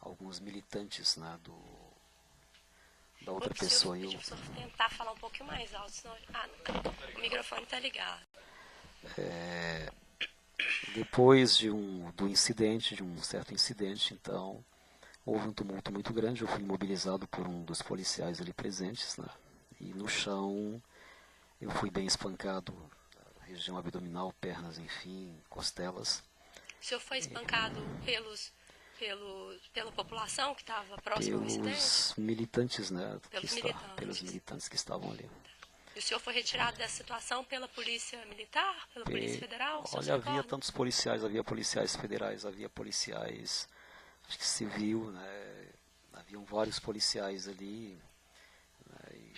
alguns militantes, né, da outra pessoa. Eu preciso tentar falar um pouquinho mais alto, senão o microfone está ligado. Depois do incidente, de um certo incidente, então, houve um tumulto muito grande. Eu fui imobilizado por um dos policiais ali presentes, né, e no chão eu fui bem espancado, região abdominal, pernas, enfim, costelas. O senhor foi espancado pela população que estava próxima ao incidente? Pelos militantes, né? Pelos militantes que estavam ali. E o senhor foi retirado dessa situação pela polícia militar, pela polícia federal? Olha, havia tantos policiais, havia policiais federais, havia policiais, acho que civil, né? Haviam vários policiais ali, né? E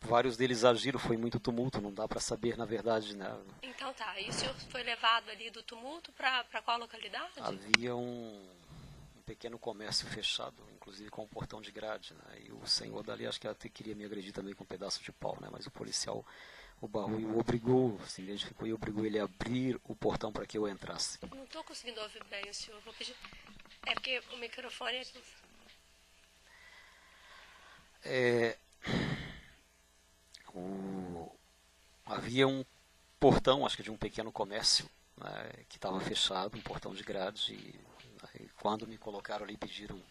vários deles agiram, foi muito tumulto, não dá para saber na verdade, né? Então tá, e o senhor foi levado ali do tumulto para qual localidade? Havia um pequeno comércio fechado, inclusive com um portão de grade, né? E o senhor dali acho que até queria me agredir também com um pedaço de pau, né? Mas o policial, o barulho o obrigou, se identificou e obrigou ele a abrir o portão para que eu entrasse. Não estou conseguindo ouvir bem o senhor, vou pedir... É porque o microfone... Havia um portão, acho que de um pequeno comércio, né, que estava fechado, um portão de grade, e quando me colocaram ali, pediram,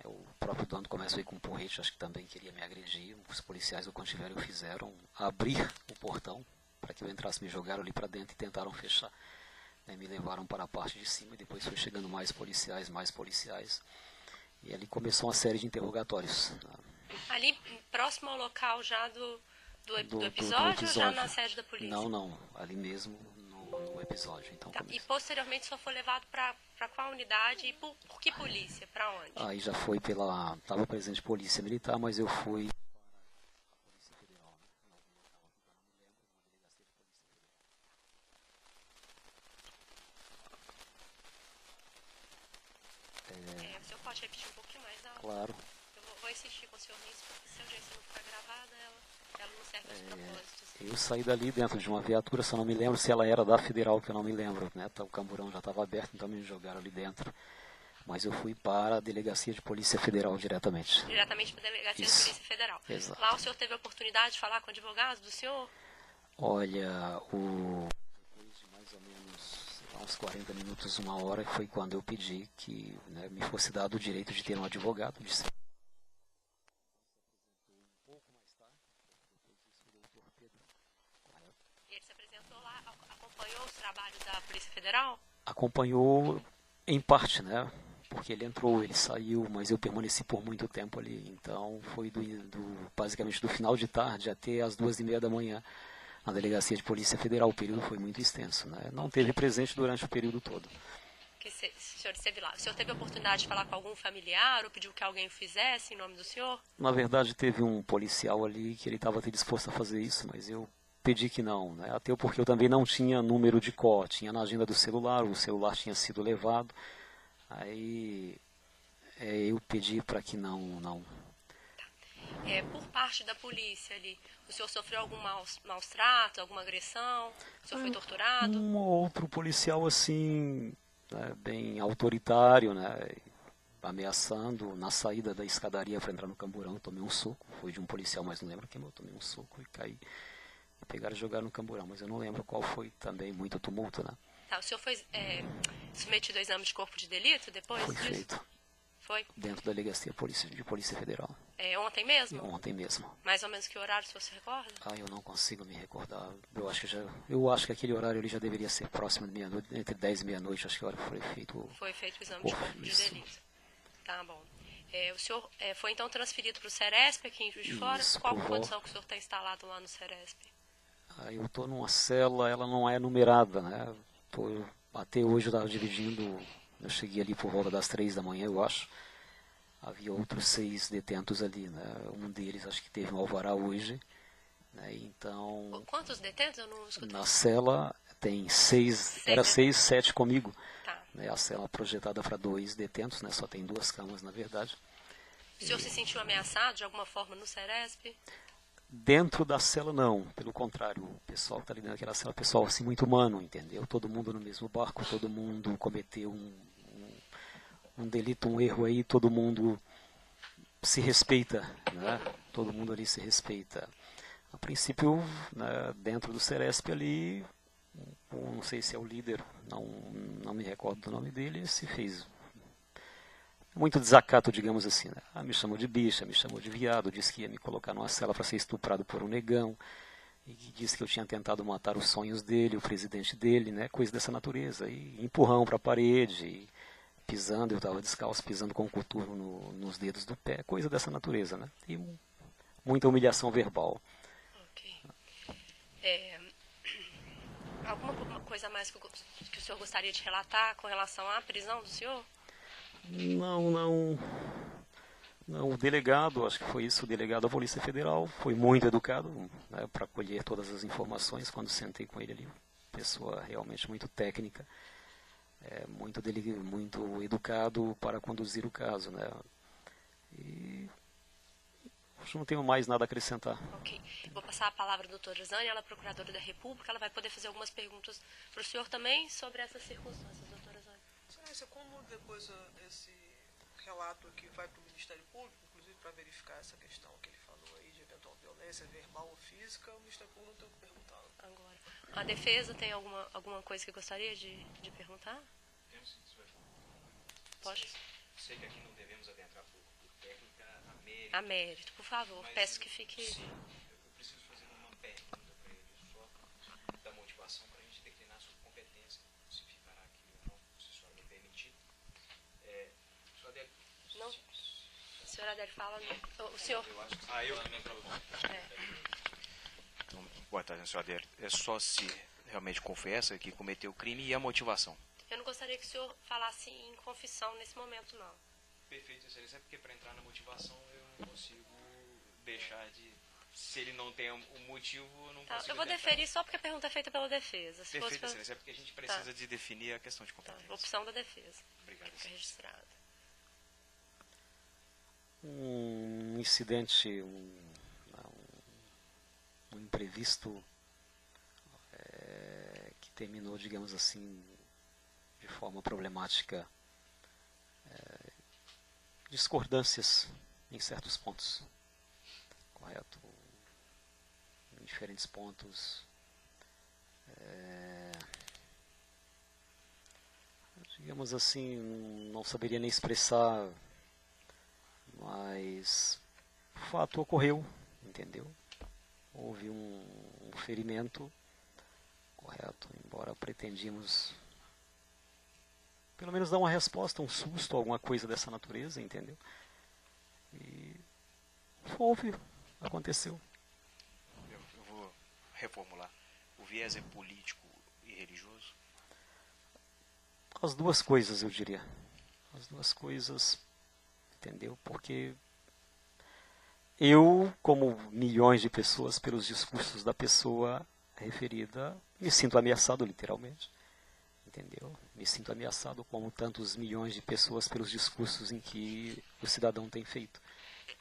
o próprio dono do comércio veio com um porrete, acho que também queria me agredir, os policiais, quando tiveram, fizeram abrir o portão para que eu entrasse, me jogaram ali para dentro e tentaram fechar. Né, me levaram para a parte de cima e depois foi chegando mais policiais, e ali começou uma série de interrogatórios. Né. Ali, próximo ao local já do episódio, ou já na sede da polícia? Não, ali mesmo no episódio. Então, tá. E posteriormente só foi levado para qual unidade e por que polícia? Para onde? Aí já foi estava presente polícia militar, mas eu fui para a Polícia Federal, né? O senhor pode repetir um pouquinho mais alto? Claro. Eu vou insistir com o senhor nisso, porque se a audiência não ficar gravada, ela não serve aos propósitos. Eu saí dali dentro de uma viatura, só não me lembro se ela era da Federal, que eu não me lembro, né? O camburão já estava aberto, então me jogaram ali dentro. Mas eu fui para a Delegacia de Polícia Federal diretamente. Diretamente para a Delegacia de Polícia Federal. Exato. Lá o senhor teve a oportunidade de falar com o advogado do senhor? Olha, depois de mais ou menos uns 40 minutos, uma hora, foi quando eu pedi que, né, me fosse dado o direito de ter um advogado. E ele se apresentou lá, acompanhou os trabalhos da Polícia Federal? Acompanhou em parte, né? Porque ele entrou, ele saiu, mas eu permaneci por muito tempo ali. Então foi basicamente do final de tarde até as 2:30 da manhã na Delegacia de Polícia Federal. O período foi muito extenso, né? Não teve presente durante o período todo. O senhor esteve lá. O senhor teve a oportunidade de falar com algum familiar ou pediu que alguém o fizesse em nome do senhor? Na verdade, teve um policial ali que ele estava até disposto a fazer isso, mas eu pedi que não, né? Até porque eu também não tinha número de COR, tinha na agenda do celular, o celular tinha sido levado. Aí eu pedi para que não. Por parte da polícia ali, o senhor sofreu algum maus tratos, alguma agressão? O senhor foi torturado? Um outro policial assim, né, bem autoritário, né, ameaçando na saída da escadaria para entrar no camburão. Eu tomei um soco, foi de um policial, mas não lembro quem, eu tomei um soco e caí. E pegaram e jogaram no camburão, mas eu não lembro qual foi também, muito tumulto, né. Tá, o senhor foi submetido ao exame de corpo de delito depois disso? Foi feito. Foi? Dentro da Delegacia de Polícia Federal. Ontem mesmo? Ontem mesmo. Mais ou menos que horário, se você recorda? Eu não consigo me recordar. Eu acho que aquele horário ali já deveria ser próximo de meia-noite, entre 10 e meia-noite, acho que a hora foi feito. Foi feito o exame de corpo de delito. Tá bom. O senhor foi então transferido para o Ceresp aqui em Juiz de Fora? Qual a condição que o senhor está instalado lá no Ceresp? Eu estou numa cela, ela não é numerada, né? Até hoje eu estava dividindo, eu cheguei ali por volta das 3 da manhã, eu acho. Havia outros 6 detentos ali, né? Um deles acho que teve um alvará hoje, né? Então... Quantos detentos? Eu não escutei. Na cela tem 6, era 6, 7 comigo. Tá. Né? A cela projetada para 2 detentos, né? Só tem 2 camas na verdade. O senhor se sentiu ameaçado de alguma forma no Ceresp? Dentro da cela não, pelo contrário, o pessoal que está ali dentro daquela cela é pessoal assim, muito humano, entendeu? Todo mundo no mesmo barco, todo mundo cometeu um um delito, um erro aí, todo mundo se respeita, né? Todo mundo ali se respeita. A princípio, né, dentro do Ceresp ali, não sei se é o líder, não me recordo do nome dele, se fez muito desacato, digamos assim, né? Me chamou de bicha, me chamou de viado, disse que ia me colocar numa cela para ser estuprado por um negão, e disse que eu tinha tentado matar os sonhos dele, o presidente dele, né? Coisa dessa natureza, e empurrão para a parede, e pisando, eu estava descalço, pisando com o coturno nos dedos do pé, coisa dessa natureza, né? E muita humilhação verbal. Ok. Alguma coisa mais que o senhor gostaria de relatar com relação à prisão do senhor? Não, o delegado, acho que foi isso, o delegado da Polícia Federal, foi muito educado, né, para colher todas as informações quando sentei com ele ali. Pessoa realmente muito técnica, muito educado para conduzir o caso, né? E acho que não tenho mais nada a acrescentar. Ok. Vou passar a palavra à doutora Zane, ela é procuradora da República, ela vai poder fazer algumas perguntas para o senhor também sobre essas circunstâncias, doutora Zane. Excelência, como depois esse relato aqui vai para o Ministério Público, inclusive para verificar essa questão que ele falou aí de eventual violência verbal ou física, o Ministério Público não tem o que perguntar. Agora, a defesa tem alguma coisa que gostaria de perguntar? Temos sim, senhor. Pode. Sei que aqui não devemos adentrar por técnica a mérito, por favor, mas peço que fique... Sim, eu preciso fazer uma pergunta para ele só da motivação para a gente declinar a sua competência, se ficará aqui ou não, se a senhora me permitir. Senhor Adélio. Não, a senhora Adélio fala, não. O senhor... Eu acho que eu também Então, boa tarde, senhor Adélio. É só se realmente confessa que cometeu o crime e a motivação. Eu não gostaria que o senhor falasse em confissão nesse momento, não. Perfeito, excelência. É porque para entrar na motivação eu não consigo deixar de... Se ele não tem um motivo, eu não consigo... Eu vou deferir só porque a pergunta é feita pela defesa. Se Perfeito, fosse excelência. É porque a gente precisa de definir a questão de competência. Opção da defesa. Obrigado. Fica registrado. Um incidente, um imprevisto que terminou, digamos assim, de forma problemática, discordâncias em certos pontos, correto? Em diferentes pontos, digamos assim, não saberia nem expressar, mas o fato ocorreu, entendeu? Houve um ferimento, correto? Embora pretendíamos pelo menos dar uma resposta, um susto, alguma coisa dessa natureza, entendeu? E houve, aconteceu. Eu vou reformular. O viés é político e religioso? As duas coisas, eu diria. As duas coisas, entendeu? Porque eu, como milhões de pessoas, pelos discursos da pessoa referida, me sinto ameaçado, literalmente. Entendeu? Me sinto ameaçado como tantos milhões de pessoas pelos discursos em que o cidadão tem feito.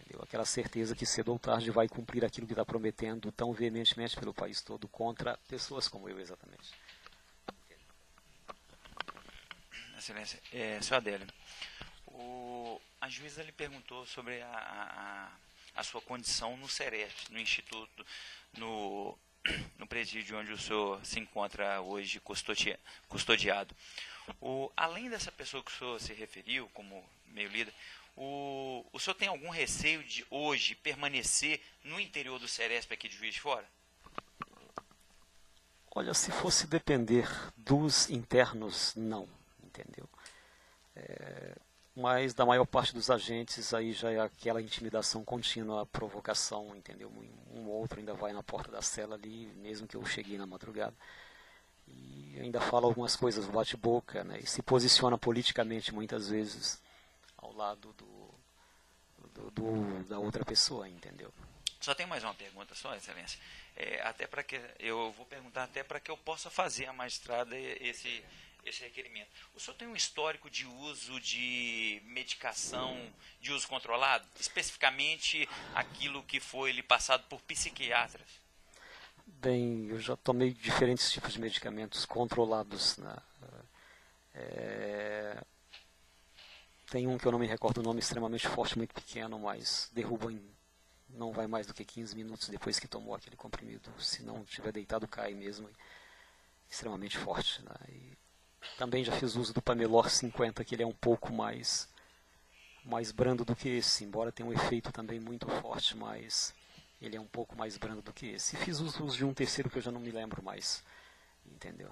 Entendeu? Aquela certeza que cedo ou tarde vai cumprir aquilo que está prometendo tão veementemente pelo país todo contra pessoas como eu, exatamente. Excelência, senhor Adélio, a juíza lhe perguntou sobre a sua condição no Ceresp, no Instituto, no presídio onde o senhor se encontra hoje custodiado. Além dessa pessoa que o senhor se referiu como meio líder, o senhor tem algum receio de hoje permanecer no interior do Ceresp aqui de Juiz de Fora? Olha, se fosse depender dos internos, não, entendeu? Mas da maior parte dos agentes aí já é aquela intimidação contínua, a provocação, entendeu? Um ou outro ainda vai na porta da cela ali, mesmo que eu cheguei na madrugada. E ainda fala algumas coisas no bate-boca, né? E se posiciona politicamente muitas vezes ao lado da outra pessoa, entendeu? Só tem mais uma pergunta só, excelência. Até para que eu vou perguntar até para que eu possa fazer à magistrada esse requerimento. O senhor tem um histórico de uso de medicação de uso controlado? Especificamente aquilo que foi lhe passado por psiquiatras? Bem, eu já tomei diferentes tipos de medicamentos controlados, né? Tem um que eu não me recordo o nome, extremamente forte, muito pequeno, mas derruba em... não vai mais do que 15 minutos depois que tomou aquele comprimido. Se não tiver deitado, cai mesmo. Extremamente forte, né? E também já fiz uso do Pamelor 50, que ele é um pouco mais brando do que esse, embora tenha um efeito também muito forte, mas ele é um pouco mais brando do que esse. E fiz uso de um terceiro que eu já não me lembro mais, entendeu?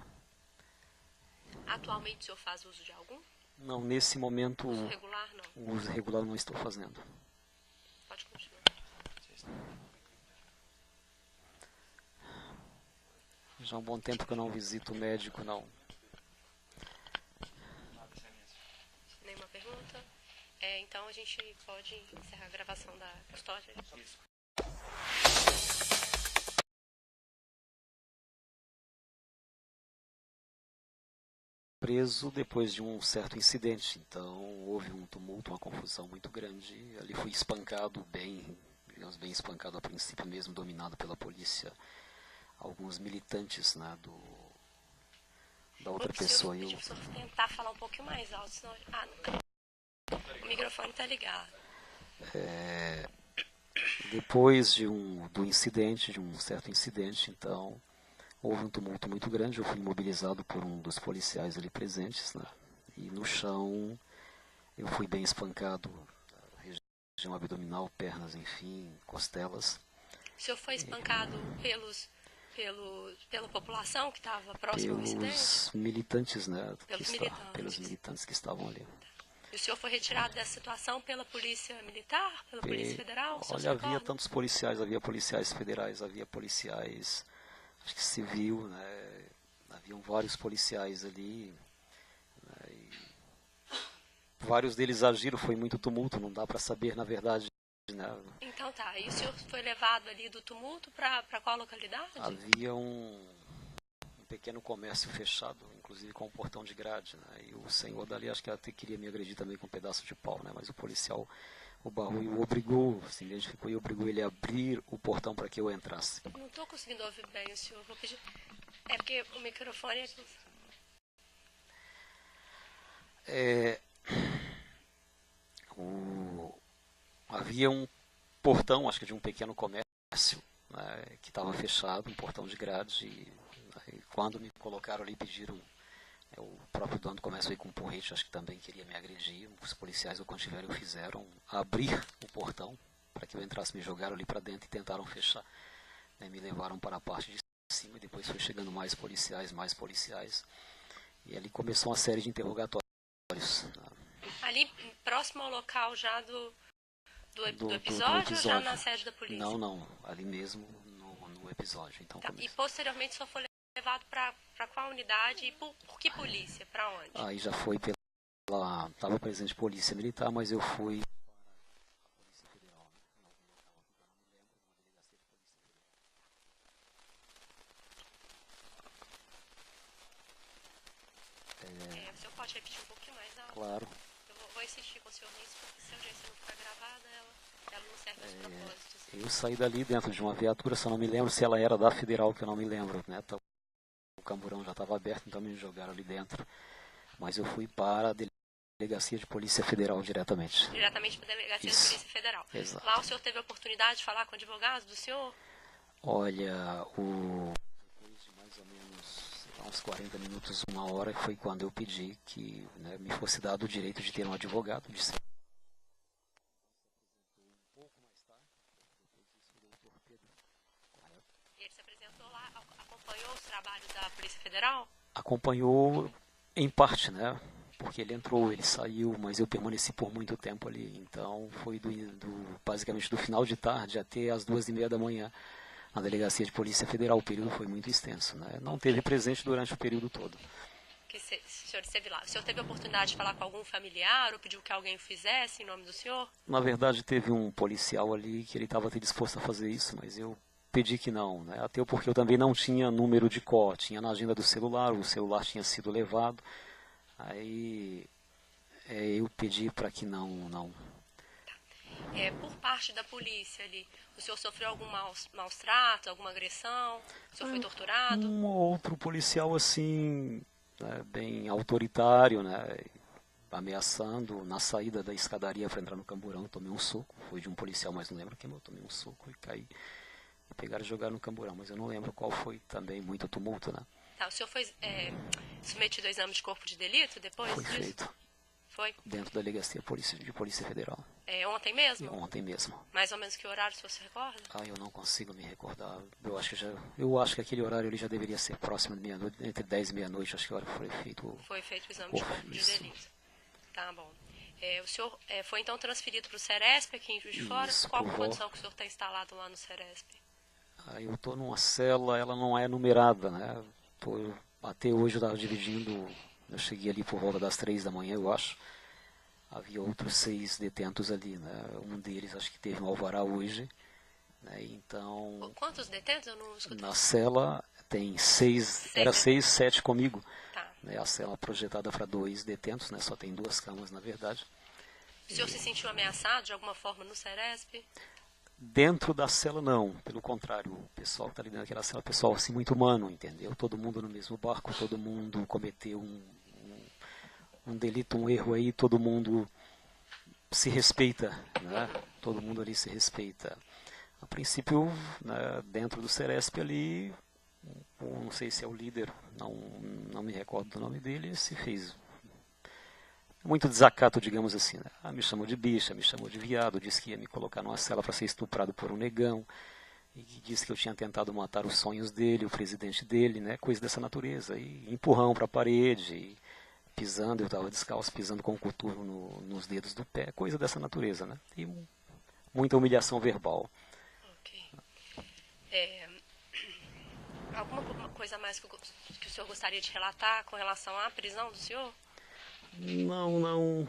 Atualmente o senhor faz uso de algum? Não, nesse momento... Uso regular, não? O uso regular não estou fazendo. Pode continuar. Já há um bom tempo que eu não visito o médico, não. Nenhuma pergunta? Então a gente pode encerrar a gravação da custódia. Isso. Preso depois de um certo incidente, então houve um tumulto, uma confusão muito grande. Ali fui espancado bem, digamos, bem espancado a princípio mesmo, dominado pela polícia. Alguns militantes, né, da outra pessoa. Eu vou tentar falar um pouquinho mais alto, senão... o microfone está ligado. Depois do incidente, de um certo incidente, então, houve um tumulto muito grande. Eu fui imobilizado por um dos policiais ali presentes, né, e no chão eu fui bem espancado, região abdominal, pernas, enfim, costelas. O senhor foi espancado pela população que estava próxima ao incidente? Pelos militantes, né? Pelos militantes que estavam ali. E o senhor foi retirado dessa situação pela polícia militar, pela polícia federal? Olha, havia tantos policiais, havia policiais federais, havia policiais, acho que civil, né? Haviam vários policiais ali, né? E vários deles agiram, foi muito tumulto, não dá para saber na verdade. Então tá, e o senhor foi levado ali do tumulto para qual localidade? Havia um pequeno comércio fechado, inclusive com um portão de grade, né? E o senhor dali acho que até queria me agredir também com um pedaço de pau, né? Mas o policial, o barulho o obrigou, se identificou e obrigou ele a abrir o portão para que eu entrasse. Não estou conseguindo ouvir bem o senhor, vou pedir... É porque o microfone... Havia um portão, acho que de um pequeno comércio, né, que estava fechado, um portão de grade, e quando me colocaram ali, pediram, o próprio dono do comércio veio com um porrete, acho que também queria me agredir, os policiais, o quanto tiveram, fizeram abrir o portão para que eu entrasse, me jogaram ali para dentro e tentaram fechar, né, me levaram para a parte de cima, e depois foi chegando mais policiais, e ali começou uma série de interrogatórios. Né. Ali, próximo ao local já do episódio, ou já na sede da polícia? Não, ali mesmo no episódio. Então, tá. E posteriormente só foi levado para qual unidade e por que polícia? Para onde? Aí já foi pela... Estava presente polícia militar, mas eu fui para a Polícia Federal. O senhor pode repetir um pouquinho mais alto? Claro. Eu vou insistir com o senhor nisso, porque se a audiência não ficar gravada, ela não serve aos propósitos. Eu saí dali dentro de uma viatura, só não me lembro se ela era da Federal, que eu não me lembro, né? O camburão já estava aberto, então me jogaram ali dentro. Mas eu fui para a Delegacia de Polícia Federal diretamente. Diretamente para a Delegacia de Polícia Federal. Exato. Lá o senhor teve a oportunidade de falar com o advogado do senhor? Olha, depois de mais ou menos uns 40 minutos, uma hora, foi quando eu pedi que, né, me fosse dado o direito de ter um advogado. E ele se apresentou lá, acompanhou os trabalhos da Polícia Federal? Acompanhou em parte, né? Porque ele entrou, ele saiu, mas eu permaneci por muito tempo ali. Então foi basicamente do final de tarde até as 2:30 da manhã na Delegacia de Polícia Federal. O período foi muito extenso, né? Não teve presente durante o período todo. O senhor esteve lá. O senhor teve a oportunidade de falar com algum familiar ou pediu que alguém o fizesse em nome do senhor? Na verdade, teve um policial ali que ele estava até disposto a fazer isso, mas eu pedi que não, né? Até porque eu também não tinha número de COR, tinha na agenda do celular, o celular tinha sido levado, aí eu pedi para que não. Por parte da polícia ali, o senhor sofreu algum maus tratos, alguma agressão? O senhor foi torturado? Um outro policial assim, né, bem autoritário, né? ameaçando. Na saída da escadaria para entrar no camburão, eu tomei um soco. Foi de um policial, mas não lembro quem, eu tomei um soco e caí. E pegaram e jogaram no camburão, mas eu não lembro qual foi também, muito tumulto, né? Tá, o senhor foi submetido ao exame de corpo de delito depois Foi disso? feito. Foi? Dentro da delegacia de Polícia Federal. Ontem mesmo? Ontem mesmo. Mais ou menos que horário, se você recorda? Eu não consigo me recordar. Eu acho que aquele horário ele já deveria ser próximo de meia-noite, entre 10 e meia-noite, acho que a hora foi feito. Foi feito o exame de corpo de delito. Tá bom. O senhor foi então transferido para o Ceresp aqui em Juiz de Fora? Qual a condição que o senhor está instalado lá no Ceresp? Eu estou numa cela, ela não é numerada, né? Até hoje eu estava dividindo, eu cheguei ali por volta das 3 da manhã, eu acho. Havia outros 6 detentos ali, né? Um deles acho que teve um alvará hoje, né? Então... Quantos detentos? Eu não escutei. Na cela tem 6, era 6, 7 comigo. Tá. Né? A cela projetada para 2 detentos, né? Só tem 2 camas na verdade. O senhor se sentiu ameaçado de alguma forma no Ceresp? Dentro da cela não, pelo contrário, o pessoal que está ali dentro daquela cela é pessoal assim, muito humano, entendeu? Todo mundo no mesmo barco, todo mundo cometeu um delito, um erro aí, todo mundo se respeita, né? Todo mundo ali se respeita. A princípio, né, dentro do Ceresp ali, não sei se é o líder, não me recordo do nome dele, se fez muito desacato, digamos assim, né? Me chamou de bicha, me chamou de viado, disse que ia me colocar numa cela para ser estuprado por um negão, e disse que eu tinha tentado matar os sonhos dele, o presidente dele, né? Coisa dessa natureza, e empurrão para a parede, e pisando, eu estava descalço, pisando com o coturno nos dedos do pé, coisa dessa natureza, né? E muita humilhação verbal. Ok. Alguma coisa a mais que o senhor gostaria de relatar com relação à prisão do senhor? Não,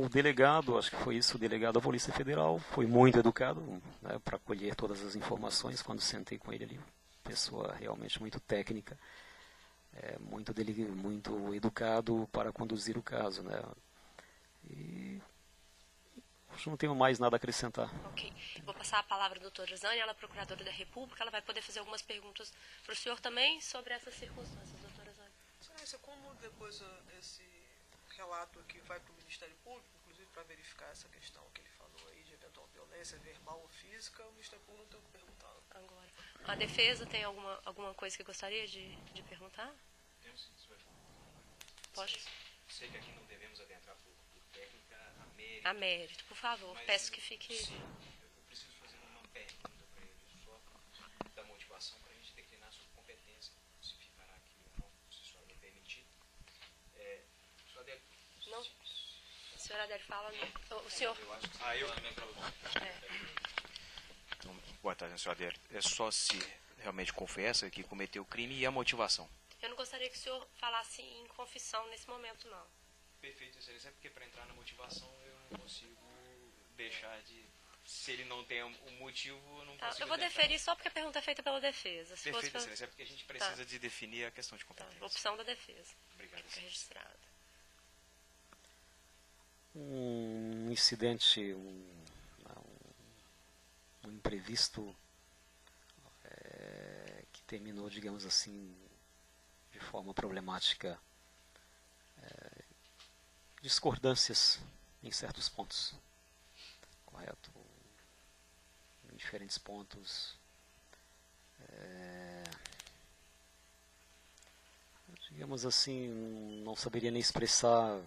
o delegado, acho que foi isso, o delegado da Polícia Federal, foi muito educado, né, para colher todas as informações quando sentei com ele ali. Pessoa realmente muito técnica, muito educado para conduzir o caso, né. E acho que não tenho mais nada a acrescentar. Ok. Vou passar a palavra à doutora Zane, ela é procuradora da República, ela vai poder fazer algumas perguntas para o senhor também sobre essas circunstâncias, doutora Zane. Excelência, como depois esse relato aqui vai para o Ministério Público, inclusive para verificar essa questão que ele falou aí de eventual violência verbal ou física, o Ministério Público não tem o que perguntar. Agora, a defesa tem alguma coisa que gostaria de perguntar? Temos sim, senhor. Pode. Sei que aqui não devemos adentrar por técnica a mérito, por favor, mas peço que fique... Sim, eu preciso fazer uma pergunta para ele só da motivação para a gente declinar sua competência, se ficará aqui ou não, se a senhora me permitir. Senhor Adélio. Não. A senhora Adélio fala, não. O senhor... Eu acho que Então, boa tarde, senhor Adélio. É só se realmente confessa que cometeu o crime e a motivação. Eu não gostaria que o senhor falasse em confissão nesse momento, não. Perfeito, excelência. É porque para entrar na motivação eu não consigo deixar de... Se ele não tem um motivo, eu não consigo... Eu vou deferir só porque a pergunta é feita pela defesa. Se Perfeito, fosse excelência. É porque a gente precisa de definir a questão de competência. Opção da defesa. Obrigado. Fica registrado. Um incidente, um imprevisto que terminou, digamos assim, de forma problemática, discordâncias em certos pontos, correto? Em diferentes pontos, digamos assim, não saberia nem expressar,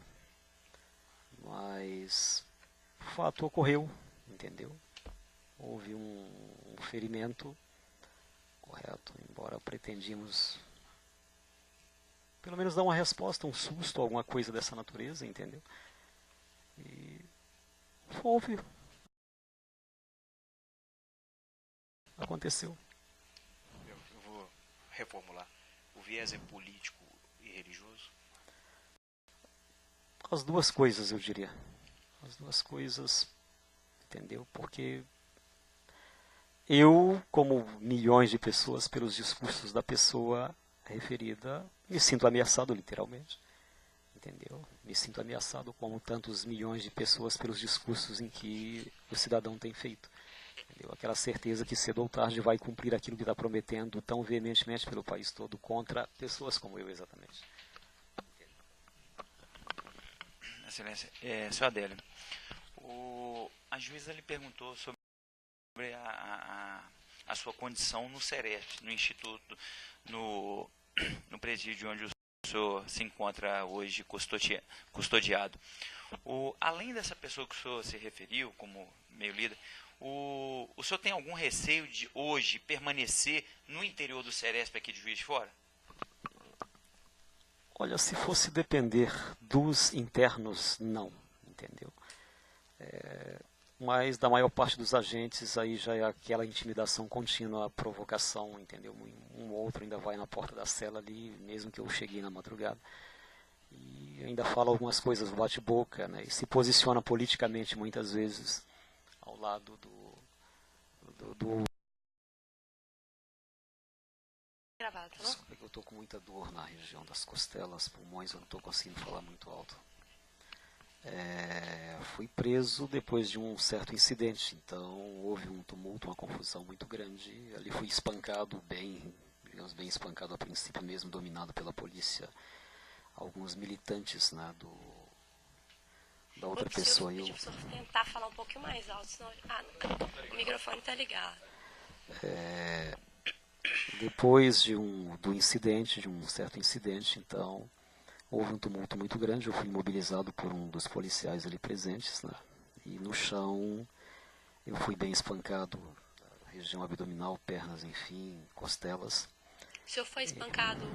mas o fato ocorreu, entendeu? Houve um ferimento, correto, embora pretendíamos pelo menos dar uma resposta, um susto, alguma coisa dessa natureza, entendeu? E houve. Aconteceu. Eu vou reformular. O viés é político e religioso? As duas coisas, eu diria. As duas coisas, entendeu? Porque eu, como milhões de pessoas, pelos discursos da pessoa referida, me sinto ameaçado, literalmente. Entendeu? Me sinto ameaçado como tantos milhões de pessoas pelos discursos em que o cidadão tem feito. Entendeu? Aquela certeza que cedo ou tarde vai cumprir aquilo que está prometendo tão veementemente pelo país todo contra pessoas como eu, exatamente. Excelência. Senhor Adélio, a juíza lhe perguntou sobre a sua condição no SERESP, no Instituto, no presídio onde o senhor se encontra hoje custodiado. Além dessa pessoa que o senhor se referiu como meio líder, o senhor tem algum receio de hoje permanecer no interior do SERESP aqui de Juiz de Fora? Olha, se fosse depender dos internos, não, entendeu? Mas da maior parte dos agentes aí já é aquela intimidação contínua, a provocação, entendeu? Um ou outro ainda vai na porta da cela ali, mesmo que eu cheguei na madrugada. E ainda fala algumas coisas, bate-boca, né? E se posiciona politicamente muitas vezes ao lado do... Gravado, não? Desculpa que eu estou com muita dor na região das costelas, pulmões, eu não estou conseguindo falar muito alto. Fui preso depois de um certo incidente, então houve um tumulto, uma confusão muito grande. Ali fui espancado digamos, bem espancado a princípio mesmo, dominado pela polícia. Alguns militantes, né, da outra pessoa. Eu vou tentar falar um pouquinho mais alto, senão o microfone está ligado. Depois do incidente, de um certo incidente, então houve um tumulto muito grande. Eu fui imobilizado por um dos policiais ali presentes, né? E no chão eu fui bem espancado, região abdominal, pernas, enfim, costelas. O senhor foi espancado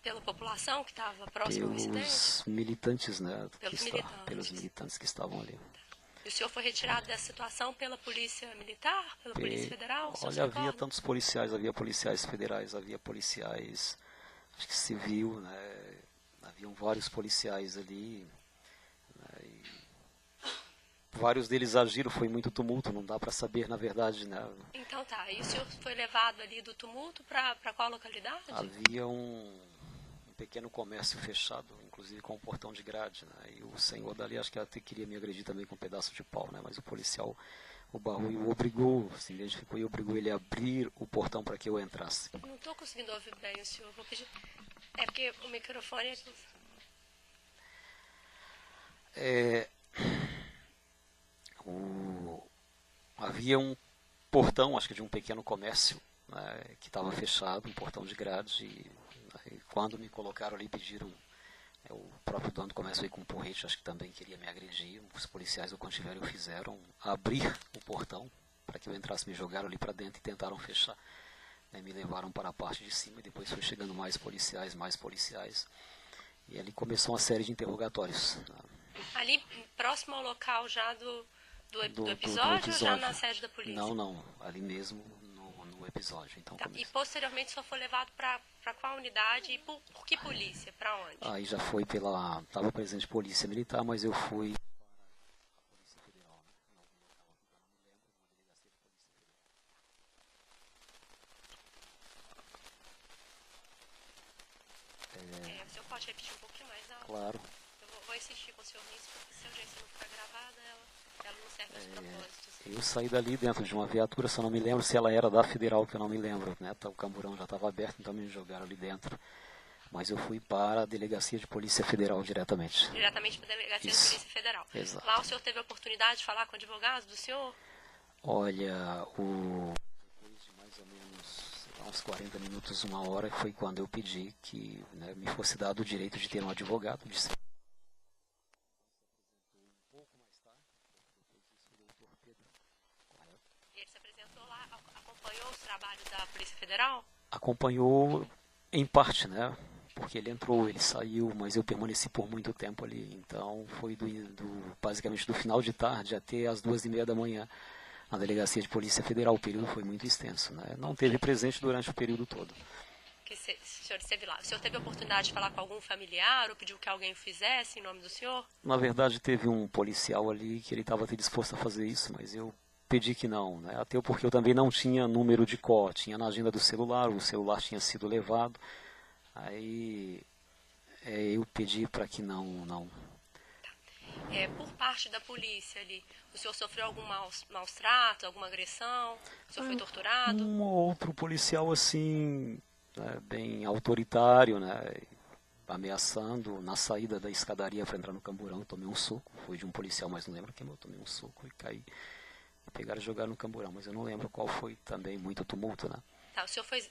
pela população que estava próximo ao incidente? Pelos militantes, né? Pelos militantes que estavam ali. E o senhor foi retirado dessa situação pela polícia militar, pela polícia federal? Olha, havia tantos policiais, havia policiais federais, havia policiais, acho que civil, né? Haviam vários policiais ali, né? E vários deles agiram, foi muito tumulto, não dá para saber na verdade, né? Então tá, e o senhor foi levado ali do tumulto para qual localidade? Havia um pequeno comércio fechado, inclusive com um portão de grade, né? E o senhor dali acho que até queria me agredir também com um pedaço de pau, né? Mas o policial, o barulho, o obrigou, se identificou e obrigou ele a abrir o portão para que eu entrasse. Não estou conseguindo ouvir bem o senhor, vou pedir... É porque o microfone... Havia um portão, acho que de um pequeno comércio, né, que estava fechado, um portão de grade, e quando me colocaram ali, pediram, o próprio dono do comércio veio com um porrete, acho que também queria me agredir, os policiais, o quanto tiveram, fizeram abrir o portão para que eu entrasse, me jogaram ali para dentro e tentaram fechar. Me levaram para a parte de cima e depois foi chegando mais policiais, e ali começou uma série de interrogatórios. Ali próximo ao local já do episódio ou já na sede da polícia? Não, ali mesmo no episódio. Então, tá. E posteriormente só foi levado para qual unidade e por que polícia? Para onde? Aí já foi estava presente polícia militar, mas eu fui para a Polícia Federal, né? O senhor pode repetir um pouquinho mais alto? Claro. Eu vou insistir com o senhor nisso, porque se a audiência não ficar gravada, ela não serve aos propósitos. Eu saí dali dentro de uma viatura, só não me lembro se ela era da Federal, que eu não me lembro, né? O camburão já estava aberto, então me jogaram ali dentro. Mas eu fui para a Delegacia de Polícia Federal diretamente. Diretamente para a Delegacia de Polícia Federal. Exato. Lá o senhor teve a oportunidade de falar com o advogado do senhor? Olha, depois de mais ou menos uns 40 minutos, uma hora, foi quando eu pedi que, né, me fosse dado o direito de ter um advogado. E ele se apresentou lá, acompanhou os trabalhos da Polícia Federal? Acompanhou em parte, né? Porque ele entrou, ele saiu, mas eu permaneci por muito tempo ali. Então foi basicamente do final de tarde até as 2:30 da manhã na Delegacia de Polícia Federal. O período foi muito extenso, né? Não teve presente durante o período todo. O senhor esteve lá. O senhor teve a oportunidade de falar com algum familiar ou pediu que alguém o fizesse em nome do senhor? Na verdade, teve um policial ali que ele estava até disposto a fazer isso, mas eu pedi que não, né? Até porque eu também não tinha número de COR, tinha na agenda do celular, o celular tinha sido levado. Aí eu pedi para que não. Tá. Por parte da polícia ali, o senhor sofreu algum maus tratos, alguma agressão? O senhor foi torturado? Um ou outro policial assim, né, bem autoritário, né? ameaçando. Na saída da escadaria para entrar no camburão, eu tomei um soco. Foi de um policial, mas não lembro quem, eu tomei um soco e caí. Pegaram e jogaram no camburão, mas eu não lembro qual foi também, muito tumulto, né? Tá, o senhor foi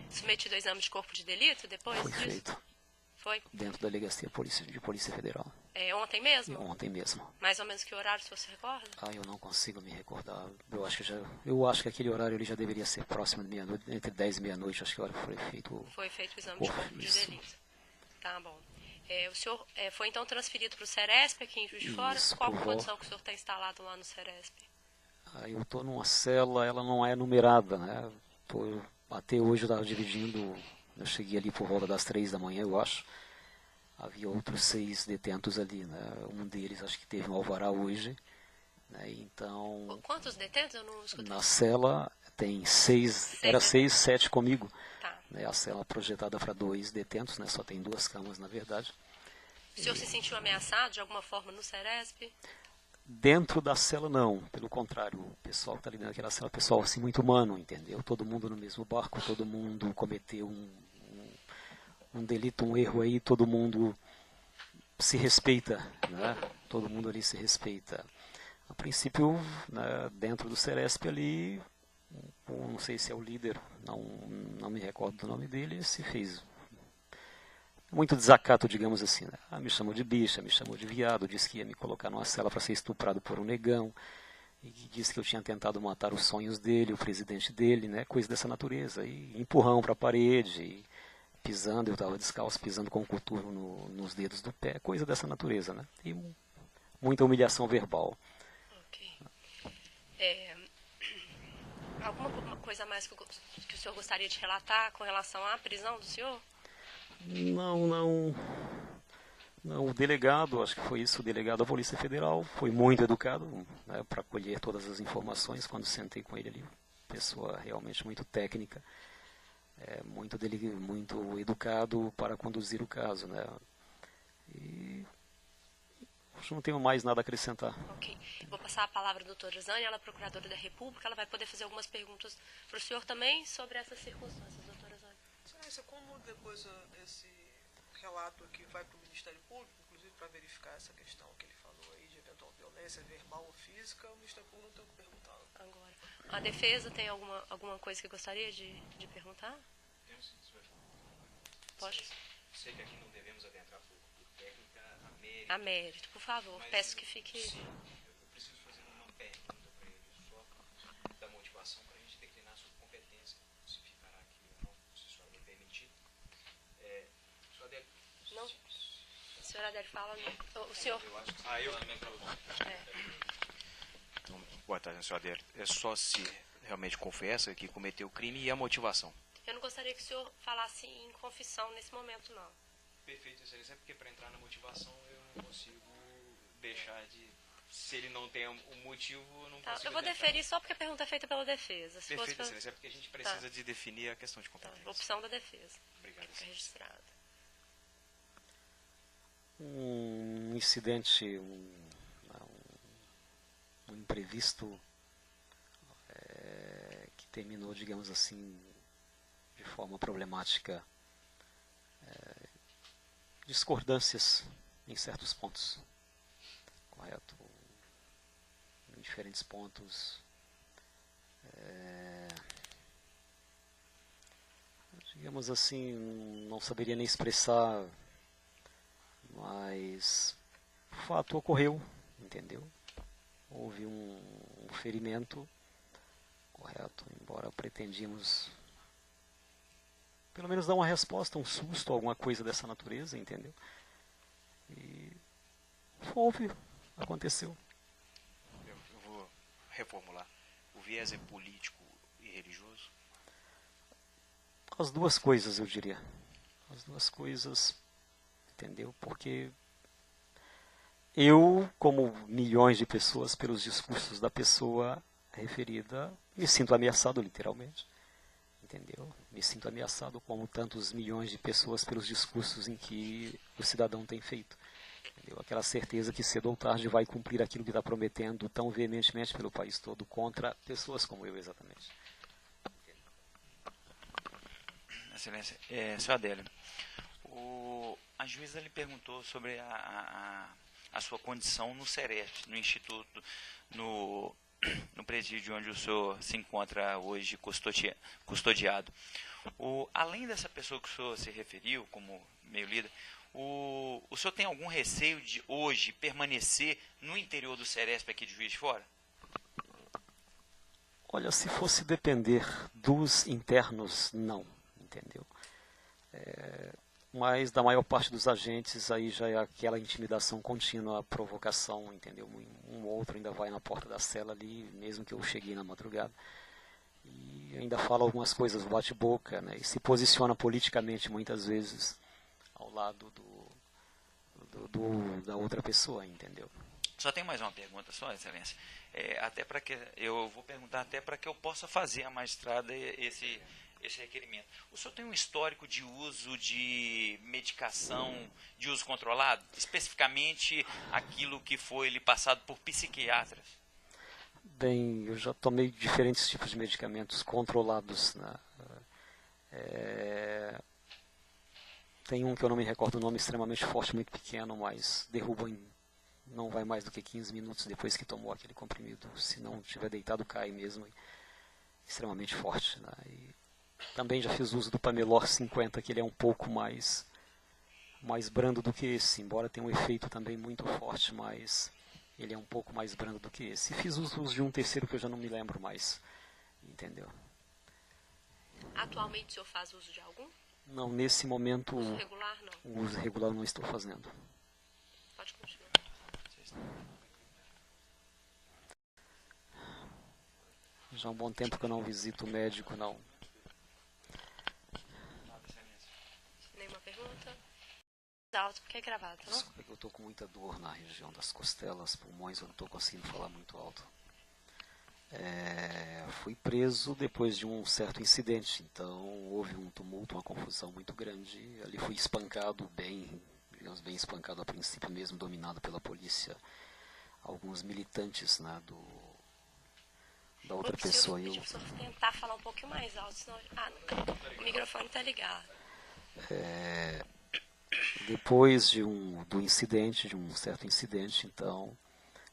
submetido ao exame de corpo de delito depois Foi disso? feito. Foi? Dentro da delegacia de Polícia Federal. Ontem mesmo? Ontem mesmo. Mais ou menos que horário, se você recorda? Eu não consigo me recordar. Eu acho que aquele horário ele já deveria ser próximo de meia-noite, entre 10 e meia-noite, acho que a hora foi feito. Foi feito o exame de corpo de delito. Tá bom. O senhor foi então transferido para o Ceresp aqui em Juiz de Fora? Qual a condição que o senhor está instalado lá no Ceresp? Eu estou numa cela, ela não é numerada, né? Até hoje eu estava dividindo, eu cheguei ali por volta das 3 da manhã, eu acho. Havia outros 6 detentos ali, né? Um deles acho que teve um alvará hoje, né? Então... Quantos detentos? Eu não escutei. Na cela tem 6, era 6, 7 comigo. Tá. Né? A cela projetada para 2 detentos, né? Só tem 2 camas na verdade. O senhor se sentiu ameaçado de alguma forma no Ceresp? Dentro da cela não, pelo contrário, o pessoal que está ali dentro daquela cela é pessoal assim, muito humano, entendeu? Todo mundo no mesmo barco, todo mundo cometeu um delito, um erro aí, todo mundo se respeita, né? Todo mundo ali se respeita. A princípio, né, dentro do Ceresp ali, não sei se é o líder, não me recordo do nome dele, se fez muito desacato, digamos assim, né? Me chamou de bicha, me chamou de viado, disse que ia me colocar numa cela para ser estuprado por um negão, e disse que eu tinha tentado matar os sonhos dele, o presidente dele, né? Coisa dessa natureza, e empurrão para a parede, e pisando, eu estava descalço, pisando com o coturno nos dedos do pé, coisa dessa natureza, né? E muita humilhação verbal. Ok. Alguma coisa mais que o senhor gostaria de relatar com relação à prisão do senhor? Não, o delegado, acho que foi isso, o delegado da Polícia Federal, foi muito educado, né, para colher todas as informações quando sentei com ele ali. Pessoa realmente muito técnica, muito educado para conduzir o caso, né. E acho que não tenho mais nada a acrescentar. Ok. Vou passar a palavra à doutora Zânia, ela é procuradora da República, ela vai poder fazer algumas perguntas para o senhor também sobre essas circunstâncias, doutora Zânia. Excelência, como depois esse relato aqui vai para o Ministério Público, inclusive para verificar essa questão que ele falou aí de eventual violência verbal ou física, o Ministério Público não tem o que perguntar. Agora, a defesa tem alguma coisa que gostaria de perguntar? Temos sim, senhor. Pode. Sei que aqui não devemos adentrar por técnica A mérito, por favor. mas peço que fique... Sim, eu preciso fazer uma pergunta para ele só da motivação para a gente declinar sua competência, se ficará aqui ou não, se a senhora me permitir. Senhor Adélio. Não. A senhora Adélio fala... O senhor... Eu acho que eu também Então, boa tarde, senhor Adélio. É só se realmente confessa que cometeu o crime e a motivação. Eu não gostaria que o senhor falasse em confissão nesse momento, não. Perfeito, excelência, porque para entrar na motivação eu não consigo deixar de... Se ele não tem um motivo, eu não consigo. Eu vou deferir só porque a pergunta é feita pela defesa. Se Perfeito, fosse excelência, é porque a gente precisa de definir a questão de competência. opção da defesa. Obrigado, Fica registrado. Um incidente, um imprevisto que terminou, digamos assim, de forma problemática, discordâncias em certos pontos, correto? Em diferentes pontos, digamos assim, não saberia nem expressar, mas o fato ocorreu, entendeu? Houve um ferimento, correto? Embora pretendíamos pelo menos dar uma resposta, um susto, alguma coisa dessa natureza, entendeu? E houve, aconteceu. Eu vou reformular. O viés é político e religioso? As duas coisas, eu diria. As duas coisas, entendeu? Porque eu, como milhões de pessoas, pelos discursos da pessoa referida, me sinto ameaçado, literalmente. Entendeu? Me sinto ameaçado como tantos milhões de pessoas pelos discursos em que o cidadão tem feito. Entendeu? Aquela certeza que cedo ou tarde vai cumprir aquilo que está prometendo tão veementemente pelo país todo contra pessoas como eu, exatamente. Excelência, senhor Adélio, A juíza lhe perguntou sobre a sua condição no SERESP, no Instituto, no presídio onde o senhor se encontra hoje custodiado. Além dessa pessoa que o senhor se referiu como meio líder, o senhor tem algum receio de hoje permanecer no interior do SERESP aqui de Juiz de Fora? Olha, se fosse depender dos internos, não, entendeu? Mas da maior parte dos agentes aí já é aquela intimidação contínua, a provocação, entendeu? Um ou outro ainda vai na porta da cela ali, mesmo que eu cheguei na madrugada, e ainda fala algumas coisas, bate-boca, né? E se posiciona politicamente muitas vezes ao lado da outra pessoa, entendeu? Só tem mais uma pergunta, só, Excelência. Até para que eu vou perguntar até para que eu possa fazer à magistrada esse requerimento. O senhor tem um histórico de uso de medicação de uso controlado? Especificamente aquilo que foi lhe passado por psiquiatras? Bem, eu já tomei diferentes tipos de medicamentos controlados, né? Tem um que eu não me recordo o nome, extremamente forte, muito pequeno, mas derruba não vai mais do que 15 minutos depois que tomou aquele comprimido. Se não tiver deitado, cai mesmo. Extremamente forte, né? E também já fiz uso do Pamelor 50, que ele é um pouco mais brando do que esse, embora tenha um efeito também muito forte, mas ele é um pouco mais brando do que esse. E fiz uso de um terceiro que eu já não me lembro mais, entendeu? Atualmente o senhor faz uso de algum? Não, nesse momento... Uso regular, não? O uso regular não estou fazendo. Pode continuar. Já há um bom tempo que eu não visito o médico, não. Nenhuma pergunta? Alto, porque é gravado, não? Desculpa, eu estou com muita dor na região das costelas, pulmões, eu não estou conseguindo falar muito alto. Fui preso depois de um certo incidente, então houve um tumulto, uma confusão muito grande. Ali fui espancado digamos bem espancado a princípio mesmo, dominado pela polícia. Alguns militantes, né, da outra pessoa. Eu vou tentar falar um pouquinho mais alto, senão o microfone está ligado. Depois do incidente, de um certo incidente, então,